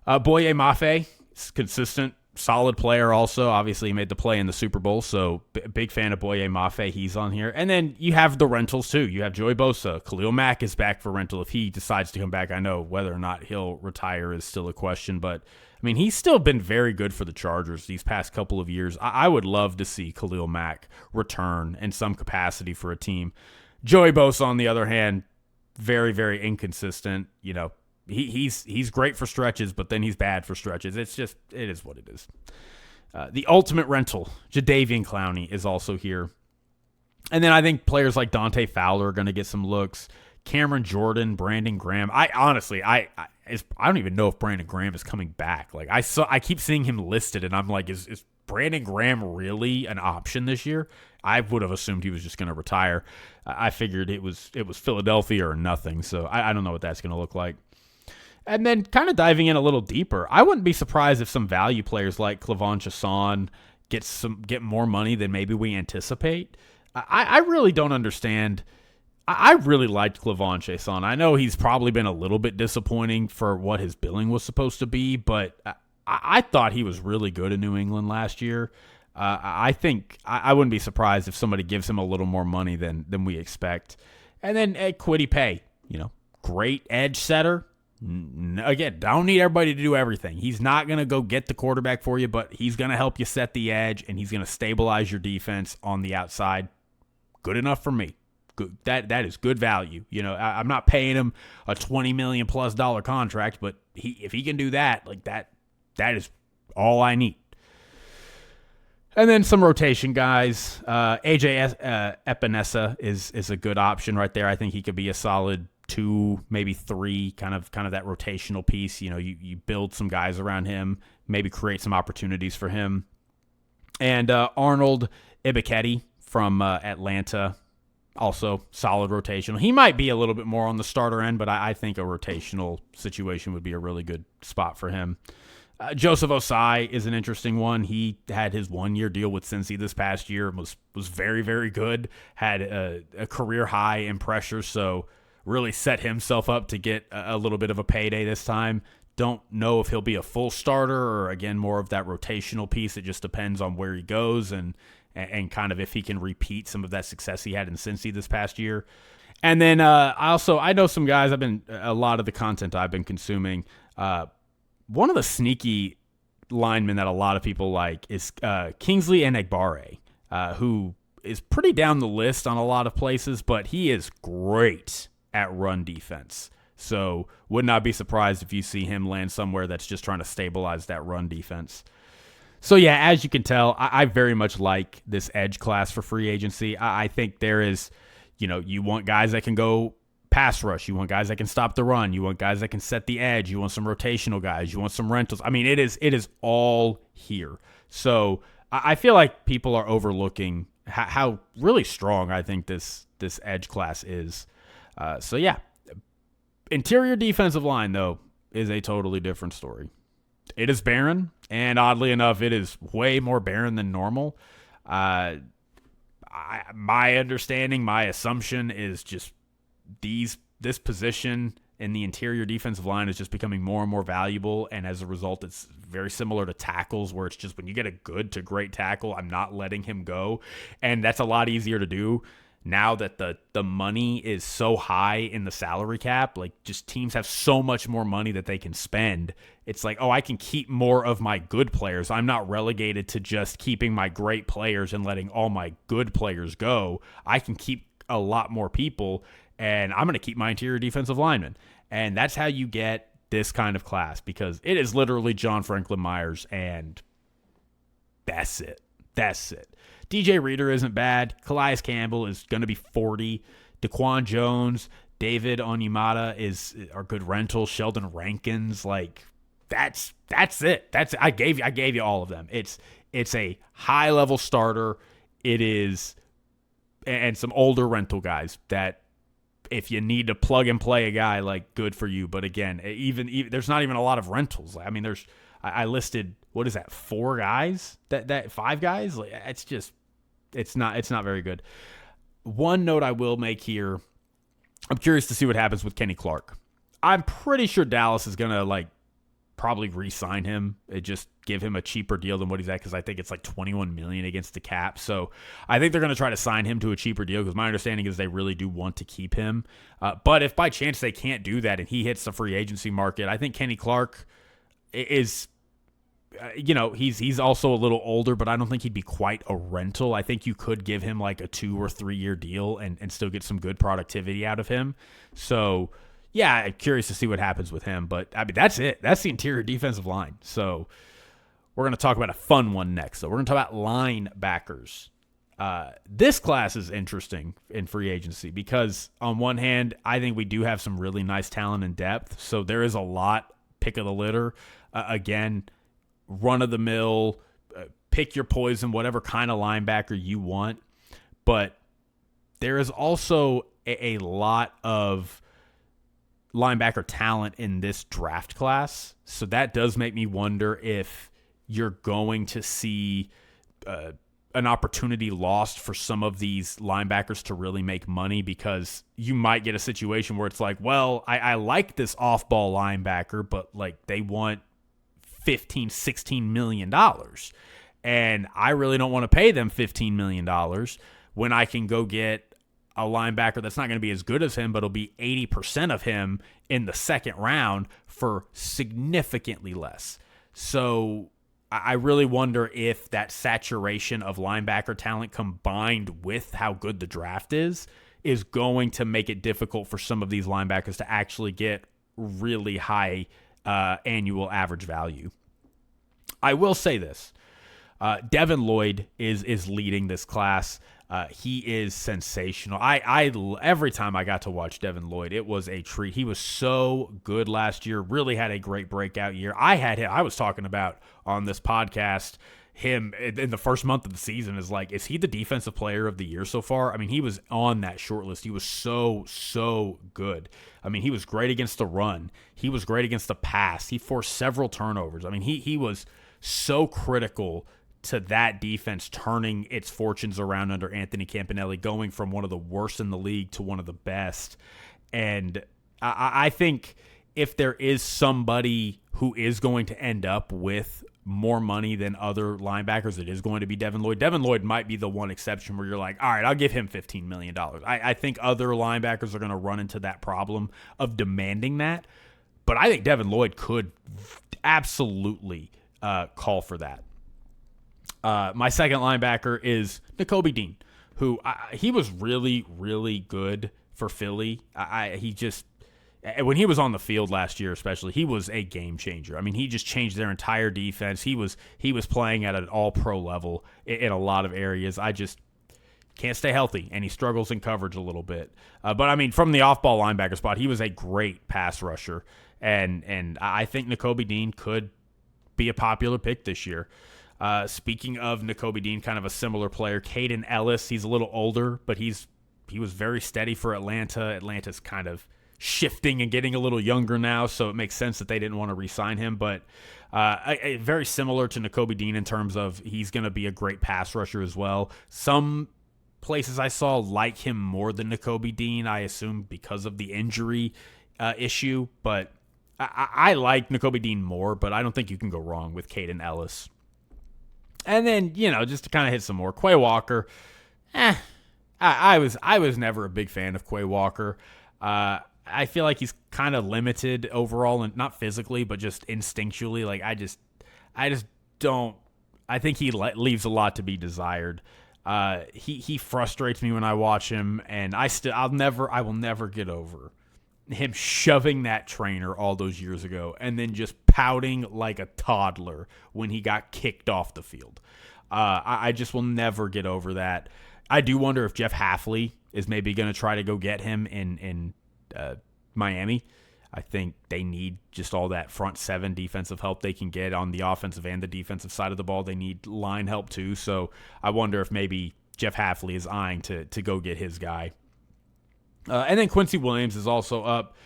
Boye Mafe is consistent, solid player also. Obviously, he made the play in the Super Bowl, so big fan of Boye Mafe. He's on here. And then you have the rentals, too. You have Joey Bosa. Khalil Mack is back for rental if he decides to come back. I know whether or not he'll retire is still a question, but I mean, he's still been very good for the Chargers these past couple of years. I would love to see Khalil Mack return in some capacity for a team. Joey Bosa, on the other hand, very, very inconsistent. He's great for stretches, but then he's bad for stretches. It is what it is. The ultimate rental, Jadeveon Clowney, is also here. And then I think players like Dante Fowler are going to get some looks. Cameron Jordan, Brandon Graham. I don't even know if Brandon Graham is coming back. Like, I keep seeing him listed, and I'm like, is Brandon Graham really an option this year? I would have assumed he was just going to retire. I figured it was Philadelphia or nothing, so I don't know what that's going to look like. And then kind of diving in a little deeper, I wouldn't be surprised if some value players like Clavon Chason get more money than maybe we anticipate. I really don't understand. I really liked Clavon Chason. I know he's probably been a little bit disappointing for what his billing was supposed to be, but I thought he was really good in New England last year. I think I wouldn't be surprised if somebody gives him a little more money than we expect. And then Kwity Paye, great edge setter. Again, don't need everybody to do everything. He's not going to go get the quarterback for you, but he's going to help you set the edge, and he's going to stabilize your defense on the outside. Good enough for me. Good. That is good value. I'm not paying him a $20 million plus contract, but if he can do that, like that is all I need. And then some rotation guys. AJ Epinesa is a good option right there. I think he could be a solid 2, maybe 3, kind of that rotational piece. You build some guys around him, maybe create some opportunities for him. And Arnold Ebiketie from Atlanta, also solid rotational. He might be a little bit more on the starter end, but I think a rotational situation would be a really good spot for him. Joseph Osai is an interesting one. He had his 1-year deal with Cincy this past year, was very, very good, had a career high in pressure, so really set himself up to get a little bit of a payday this time. Don't know if he'll be a full starter or, again, more of that rotational piece. It just depends on where he goes and kind of if he can repeat some of that success he had in Cincy this past year. And then I know some guys, a lot of the content I've been consuming, one of the sneaky linemen that a lot of people like is Kingsley Enagbare, who is pretty down the list on a lot of places, but he is great at run defense. So would not be surprised if you see him land somewhere that's just trying to stabilize that run defense. So yeah, as you can tell, I very much like this edge class for free agency. I think there is, you want guys that can go pass rush. You want guys that can stop the run. You want guys that can set the edge. You want some rotational guys. You want some rentals. I mean, it is all here. So I feel like people are overlooking how really strong I think this edge class is. So yeah, interior defensive line though is a totally different story. It is barren, and oddly enough, it is way more barren than normal. My understanding, my assumption is just this position in the interior defensive line is just becoming more and more valuable, and as a result, it's very similar to tackles, where it's just when you get a good to great tackle, I'm not letting him go, and that's a lot easier to do now that the money is so high in the salary cap. Like, just teams have so much more money that they can spend. It's like, I can keep more of my good players. I'm not relegated to just keeping my great players and letting all my good players go. I can keep a lot more people, and I'm going to keep my interior defensive linemen. And that's how you get this kind of class, because it is literally John Franklin Myers, and that's it. That's it. DJ Reader isn't bad. Calais Campbell is going to be 40. Daquan Jones, David Onyemata are good rentals. Sheldon Rankins, like that's it. I gave you all of them. It's a high level starter. It is, and some older rental guys that if you need to plug and play a guy, like, good for you. But again, even there's not even a lot of rentals. I mean, I listed, what is that, 4 guys? That 5 guys? Like, it's not very good. One note I will make here, I'm curious to see what happens with Kenny Clark. I'm pretty sure Dallas is going to probably re-sign him and just give him a cheaper deal than what he's at, because I think it's like $21 million against the cap. So I think they're going to try to sign him to a cheaper deal, because my understanding is they really do want to keep him. But if by chance they can't do that and he hits the free agency market, I think Kenny Clark is, he's also a little older, but I don't think he'd be quite a rental. I think you could give him like a 2 or 3 year deal and still get some good productivity out of him. So yeah, I'm curious to see what happens with him. But I mean, that's it. That's the interior defensive line. So we're going to talk about a fun one next. So we're going to talk about linebackers. This class is interesting in free agency because, on one hand, I think we do have some really nice talent and depth. So there is a lot pick of the litter. Again, run-of-the-mill, pick your poison, whatever kind of linebacker you want. But there is also a lot of linebacker talent in this draft class. So that does make me wonder if you're going to see an opportunity lost for some of these linebackers to really make money, because you might get a situation where it's like, well, I like this off-ball linebacker, but like they want $15-16 million, and I really don't want to pay them $15 million when I can go get a linebacker that's not going to be as good as him, but it'll be 80% of him in the second round for significantly less. So I really wonder if that saturation of linebacker talent combined with how good the draft is going to make it difficult for some of these linebackers to actually get really high annual average value. I will say this. Devin Lloyd is leading this class. He is sensational. I every time I got to watch Devin Lloyd, it was a treat. He was so good last year. Really had a great breakout year. I was talking about on this podcast him in the first month of the season is he the defensive player of the year so far? I mean, he was on that short list. He was so good. I mean, he was great against the run. He was great against the pass. He forced several turnovers. I mean, he was so critical to that defense turning its fortunes around under Anthony Campanelli, going from one of the worst in the league to one of the best. And I think if there is somebody who is going to end up with more money than other linebackers, it is going to be Devin Lloyd. Devin Lloyd might be the one exception where you're like, all right, I'll give him $15 million. I think other linebackers are going to run into that problem of demanding that. But I think Devin Lloyd could absolutely call for that. My second linebacker is Nakobe Dean, he was really, really good for Philly. He just, when he was on the field last year, especially, he was a game changer. I mean, he just changed their entire defense. He was playing at an all-pro level in a lot of areas. I just can't stay healthy, and he struggles in coverage a little bit. But I mean, from the off-ball linebacker spot, he was a great pass rusher, and I think Nakobe Dean could be a popular pick this year. Speaking of Nakobe Dean, kind of a similar player, Caden Ellis. He's a little older, but he was very steady for Atlanta. Atlanta's kind of shifting and getting a little younger now, so it makes sense that they didn't want to re-sign him. But very similar to Nakobe Dean in terms of he's going to be a great pass rusher as well. Some places I saw like him more than Nakobe Dean, I assume because of the injury issue. But I like Nakobe Dean more, but I don't think you can go wrong with Caden Ellis. And then, just to kind of hit some more, Quay Walker. I was never a big fan of Quay Walker. I feel like he's kind of limited overall, and not physically, but just instinctually. Like I just don't. I think he leaves a lot to be desired. He frustrates me when I watch him, and I will never get over him shoving that trainer all those years ago and then just pouting like a toddler when he got kicked off the field. I just will never get over that. I do wonder if Jeff Hafley is maybe going to try to go get him in Miami. I think they need just all that front seven defensive help they can get on the offensive and the defensive side of the ball. They need line help too. So I wonder if maybe Jeff Hafley is eyeing to go get his guy. And then Quincy Williams is also up.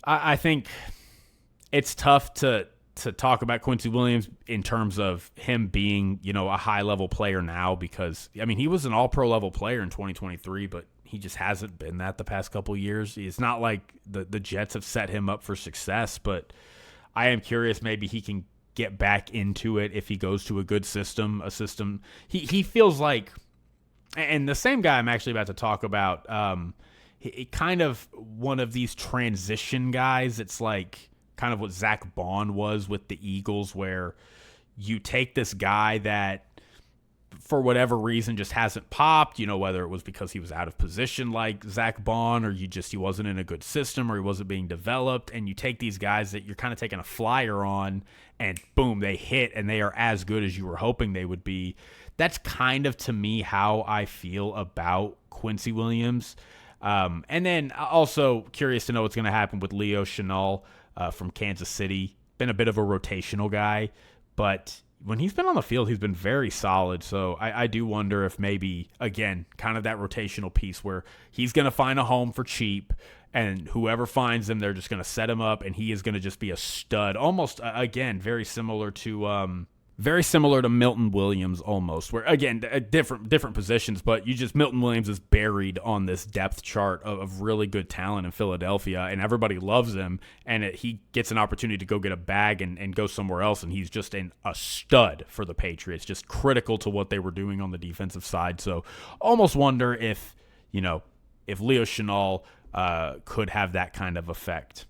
I think it's tough to talk about Quincy Williams in terms of him being, a high-level player now because, I mean, he was an all-pro level player in 2023, but he just hasn't been that the past couple of years. It's not like the Jets have set him up for success, but I am curious maybe he can get back into it if he goes to a good system, he feels like. And the same guy I'm actually about to talk about, he kind of one of these transition guys. It's like kind of what Zach Bond was with the Eagles, where you take this guy that for whatever reason just hasn't popped, whether it was because he was out of position like Zach Bond or he wasn't in a good system or he wasn't being developed, and you take these guys that you're kind of taking a flyer on and boom, they hit and they are as good as you were hoping they would be. That's kind of, to me, how I feel about Quincy Williams. And then also curious to know what's going to happen with Leo Chenal from Kansas City. Been a bit of a rotational guy, but when he's been on the field, he's been very solid. So I do wonder if maybe, again, kind of that rotational piece where he's going to find a home for cheap, and whoever finds him, they're just going to set him up, and he is going to just be a stud. Almost, again, very similar to Milton Williams almost, where, again, different positions, but Milton Williams is buried on this depth chart of really good talent in Philadelphia, and everybody loves him, and he gets an opportunity to go get a bag and go somewhere else, and he's just a stud for the Patriots, just critical to what they were doing on the defensive side. So almost wonder if Leo Chenal could have that kind of effect.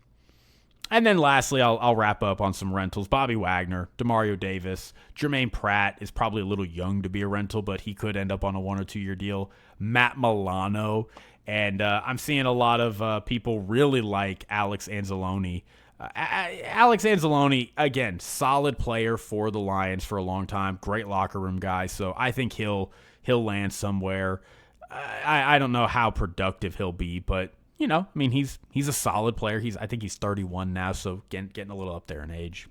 And then lastly, I'll wrap up on some rentals. Bobby Wagner, Demario Davis, Jermaine Pratt is probably a little young to be a rental, but he could end up on a 1 or 2 year deal. Matt Milano, and I'm seeing a lot of people really like Alex Anzalone. Alex Anzalone, again, solid player for the Lions for a long time, great locker room guy, so I think he'll land somewhere. I don't know how productive he'll be, but he's a solid player. I think he's 31 now, so getting a little up there in age.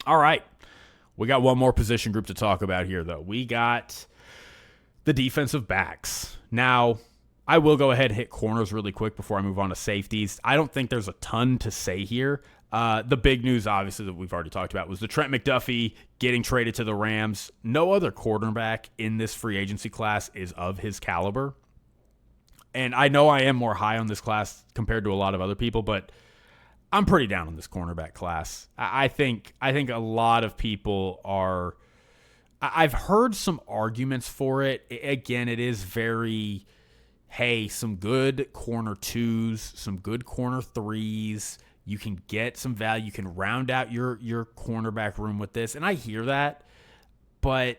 All right. We got one more position group to talk about here, though. We got the defensive backs. Now, I will go ahead and hit corners really quick before I move on to safeties. I don't think there's a ton to say here. The big news, obviously, that we've already talked about was the Trent McDuffie getting traded to the Rams. No other cornerback in this free agency class is of his caliber. And I know I am more high on this class compared to a lot of other people, but I'm pretty down on this cornerback class. I think a lot of people are. I've heard some arguments for it. Again, it is very, hey, some good corner twos, some good corner threes. You can get some value. You can round out your cornerback room with this. And I hear that, but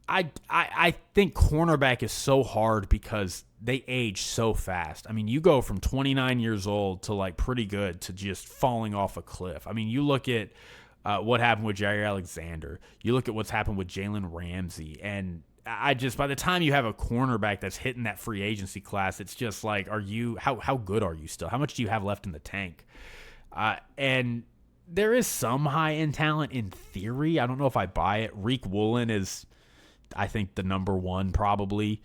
I think cornerback is so hard because they age so fast. I mean, you go from 29 years old to like pretty good to just falling off a cliff. I mean, you look at what happened with Jair Alexander. You look at what's happened with Jalen Ramsey. And I just, by the time you have a cornerback that's hitting that free agency class, it's just like, how good are you still? How much do you have left in the tank? And there is some high-end talent in theory. I don't know if I buy it. Reek Woolen is, I think, the number one probably.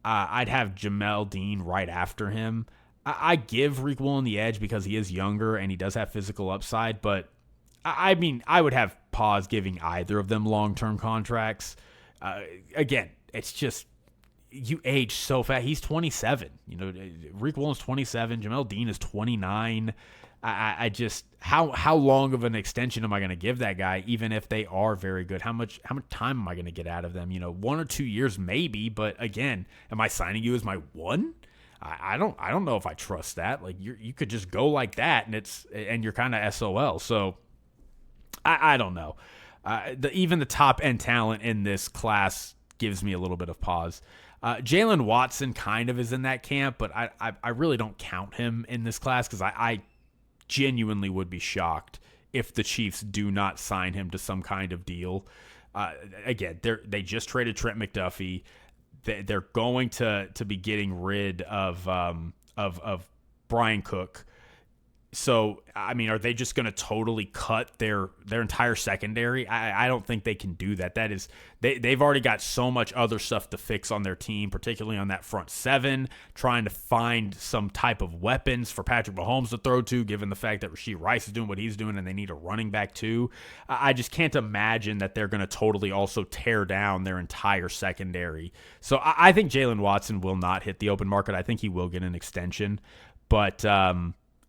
I'd have Jamel Dean right after him. I give Reek Woolen the edge because he is younger and he does have physical upside, but I mean, I would have pause giving either of them long-term contracts. Again, it's just you age so fast. He's 27. Reek Woolen's 27. Jamel Dean is 29. I just how long of an extension am I going to give that guy? Even if they are very good, how much time am I going to get out of them? 1 or 2 years maybe, but again, am I signing you as my one? I don't know if I trust that. Like you could just go like that, and you're kind of SOL. So I don't know. Even the top end talent in this class gives me a little bit of pause. Jalen Watson kind of is in that camp, but I really don't count him in this class because I genuinely would be shocked if the Chiefs do not sign him to some kind of deal. Again, they just traded Trent McDuffie. They're going to be getting rid of Brian Cook. So, I mean, are they just going to totally cut their entire secondary? I don't think they can do that. That is, they've already got so much other stuff to fix on their team, particularly on that front seven, trying to find some type of weapons for Patrick Mahomes to throw to, given the fact that Rashee Rice is doing what he's doing and they need a running back too. I just can't imagine that they're going to totally also tear down their entire secondary. So I think Jalen Watson will not hit the open market. I think he will get an extension. But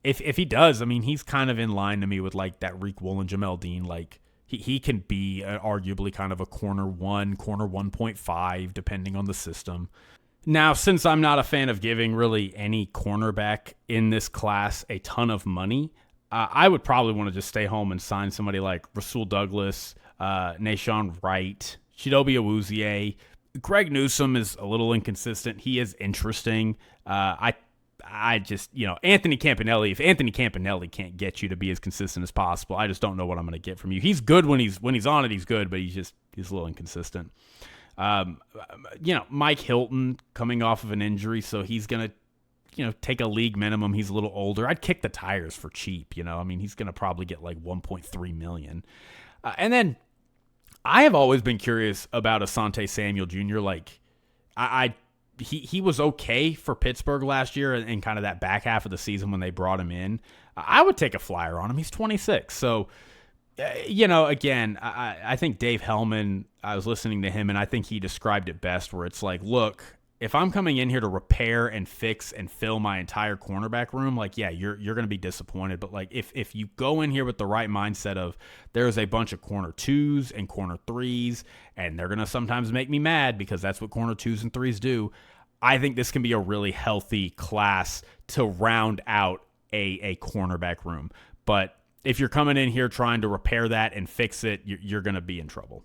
if he does, I mean, he's kind of in line to me with like that Reek Woolen, Jamel Dean. Like he can be arguably kind of a corner 1.5, depending on the system. Now, since I'm not a fan of giving really any cornerback in this class a ton of money, I would probably want to just stay home and sign somebody like Rasul Douglas, Nashawn Wright, Chidobe Awuzie. Greg Newsome is a little inconsistent. He is interesting. I just, Anthony Campanelli, if Anthony Campanelli can't get you to be as consistent as possible, I just don't know what I'm going to get from you. He's good when he's on it, he's good, but he's a little inconsistent. Mike Hilton coming off of an injury, so he's going to, take a league minimum. He's a little older. I'd kick the tires for cheap, I mean, he's going to probably get like $1.3 million. And then I have always been curious about Asante Samuel Jr. Like, He was okay for Pittsburgh last year and kind of that back half of the season when they brought him in. I would take a flyer on him. He's 26. So, again, I think Dave Hellman, I was listening to him, and I think he described it best where it's like, look, if I'm coming in here to repair and fix and fill my entire cornerback room, like, yeah, you're going to be disappointed. But, like, if you go in here with the right mindset of there's a bunch of corner twos and corner threes, and they're going to sometimes make me mad because that's what corner twos and threes do, I think this can be a really healthy class to round out a cornerback room. But if you're coming in here trying to repair that and fix it, you're going to be in trouble.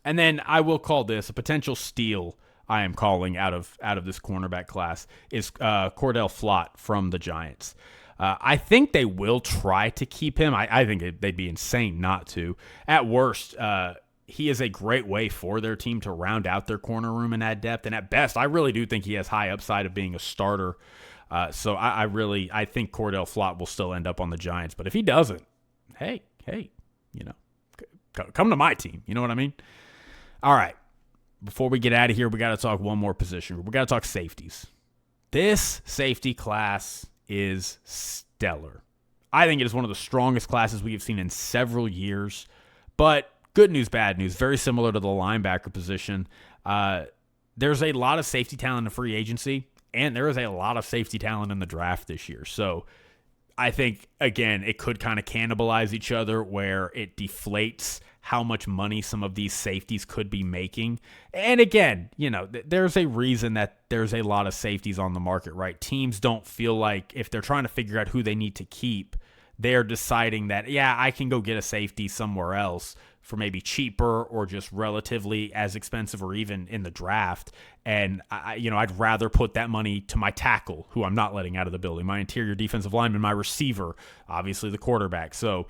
And then I will call this a potential steal. I am calling out of this cornerback class is Cordell Flott from the Giants. I think they will try to keep him. I think they'd be insane not to. At worst, he is a great way for their team to round out their corner room and add depth. And at best, I really do think he has high upside of being a starter. So I think Cordell Flott will still end up on the Giants. But if he doesn't, hey, come to my team. You know what I mean? All right. Before we get out of here, we got to talk one more position. We got to talk safeties. This safety class is stellar. I think it is one of the strongest classes we have seen in several years. But good news, bad news, very similar to the linebacker position. There's a lot of safety talent in free agency, and there is a lot of safety talent in the draft this year. So I think, again, it could kind of cannibalize each other where it deflates how much money some of these safeties could be making. And again, there's a reason that there's a lot of safeties on the market, right? Teams don't feel like if they're trying to figure out who they need to keep, they're deciding that, yeah, I can go get a safety somewhere else for maybe cheaper or just relatively as expensive or even in the draft. And I'd rather put that money to my tackle, who I'm not letting out of the building, my interior defensive lineman, my receiver, obviously the quarterback. So,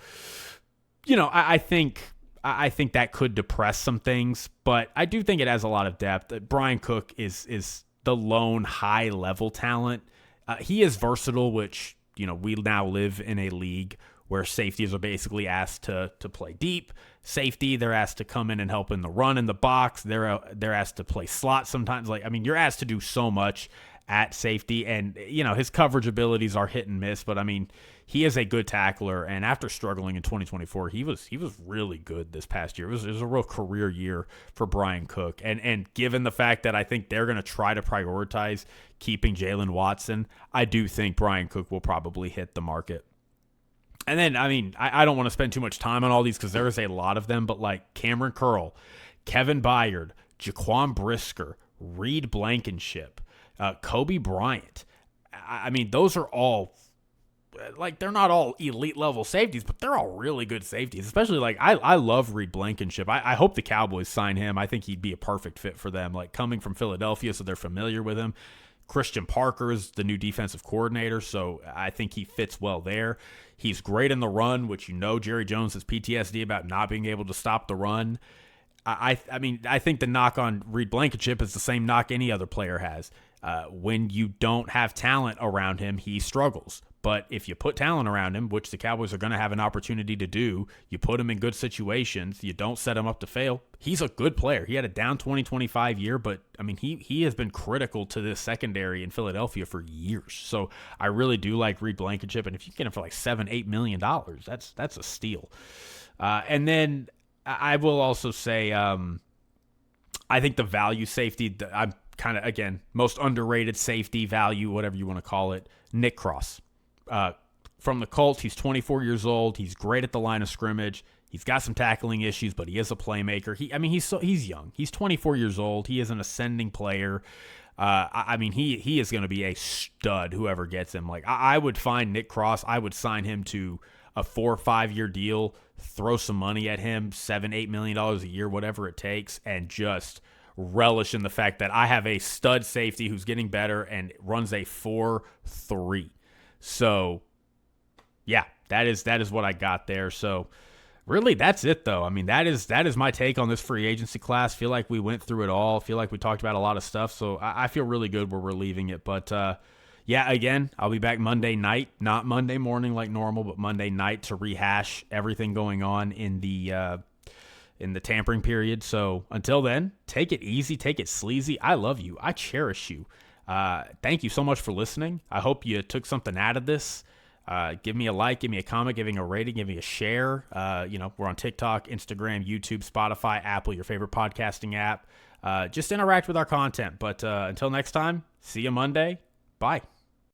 I think that could depress some things, but I do think it has a lot of depth. Brian Cook is the lone high level talent. He is versatile, which, we now live in a league where safeties are basically asked to play deep. Safety, they're asked to come in and help in the run in the box. They're asked to play slot sometimes. You're asked to do so much at safety, and his coverage abilities are hit and miss, but he is a good tackler, and after struggling in 2024, he was really good this past year. It was a real career year for Brian Cook, and given the fact that I think they're going to try to prioritize keeping Jalen Watson, I do think Brian Cook will probably hit the market. And then, I don't want to spend too much time on all these because there is a lot of them, but like Cameron Curl, Kevin Byard, Jaquan Brisker, Reed Blankenship, Kobe Bryant. Those are all, they're not all elite level safeties, but they're all really good safeties. Especially, I love Reed Blankenship. I hope the Cowboys sign him. I think he'd be a perfect fit for them. Coming from Philadelphia, so they're familiar with him. Christian Parker is the new defensive coordinator, so I think he fits well there. He's great in the run, which Jerry Jones has PTSD about not being able to stop the run. I think the knock on Reed Blankenship is the same knock any other player has. When you don't have talent around him, he struggles. But if you put talent around him, which the Cowboys are going to have an opportunity to do, you put him in good situations, you don't set him up to fail, he's a good player. He had a down 2025 year, but he has been critical to this secondary in Philadelphia for years. So I really do like Reed Blankenship, and if you get him for $7-8 million, that's a steal. And then I will also say, I think the value safety, I'm kind of, again, most underrated safety value, whatever you want to call it, Nick Cross. From the Colts, he's 24 years old. He's great at the line of scrimmage. He's got some tackling issues, but he is a playmaker. He's young. He's 24 years old. He is an ascending player. He is going to be a stud, whoever gets him. I would find Nick Cross. I would sign him to a 4 or 5 year deal, throw some money at him, $7-8 million a year, whatever it takes, and just relish in the fact that I have a stud safety who's getting better and runs a 4.3. So, yeah, that is what I got there. So, really, that's it, though. That is my take on this free agency class. Feel like we went through it all. Feel like we talked about a lot of stuff. So, I feel really good where we're leaving it. But, yeah, again, I'll be back Monday night. Not Monday morning like normal, but Monday night to rehash everything going on in the tampering period. So, until then, take it easy. Take it sleazy. I love you. I cherish you. Thank you so much for listening. I hope you took something out of this. Give me a like, give me a comment, give me a rating, give me a share. We're on TikTok, Instagram, YouTube, Spotify, Apple, your favorite podcasting app. Just interact with our content. But until next time, see you Monday. Bye.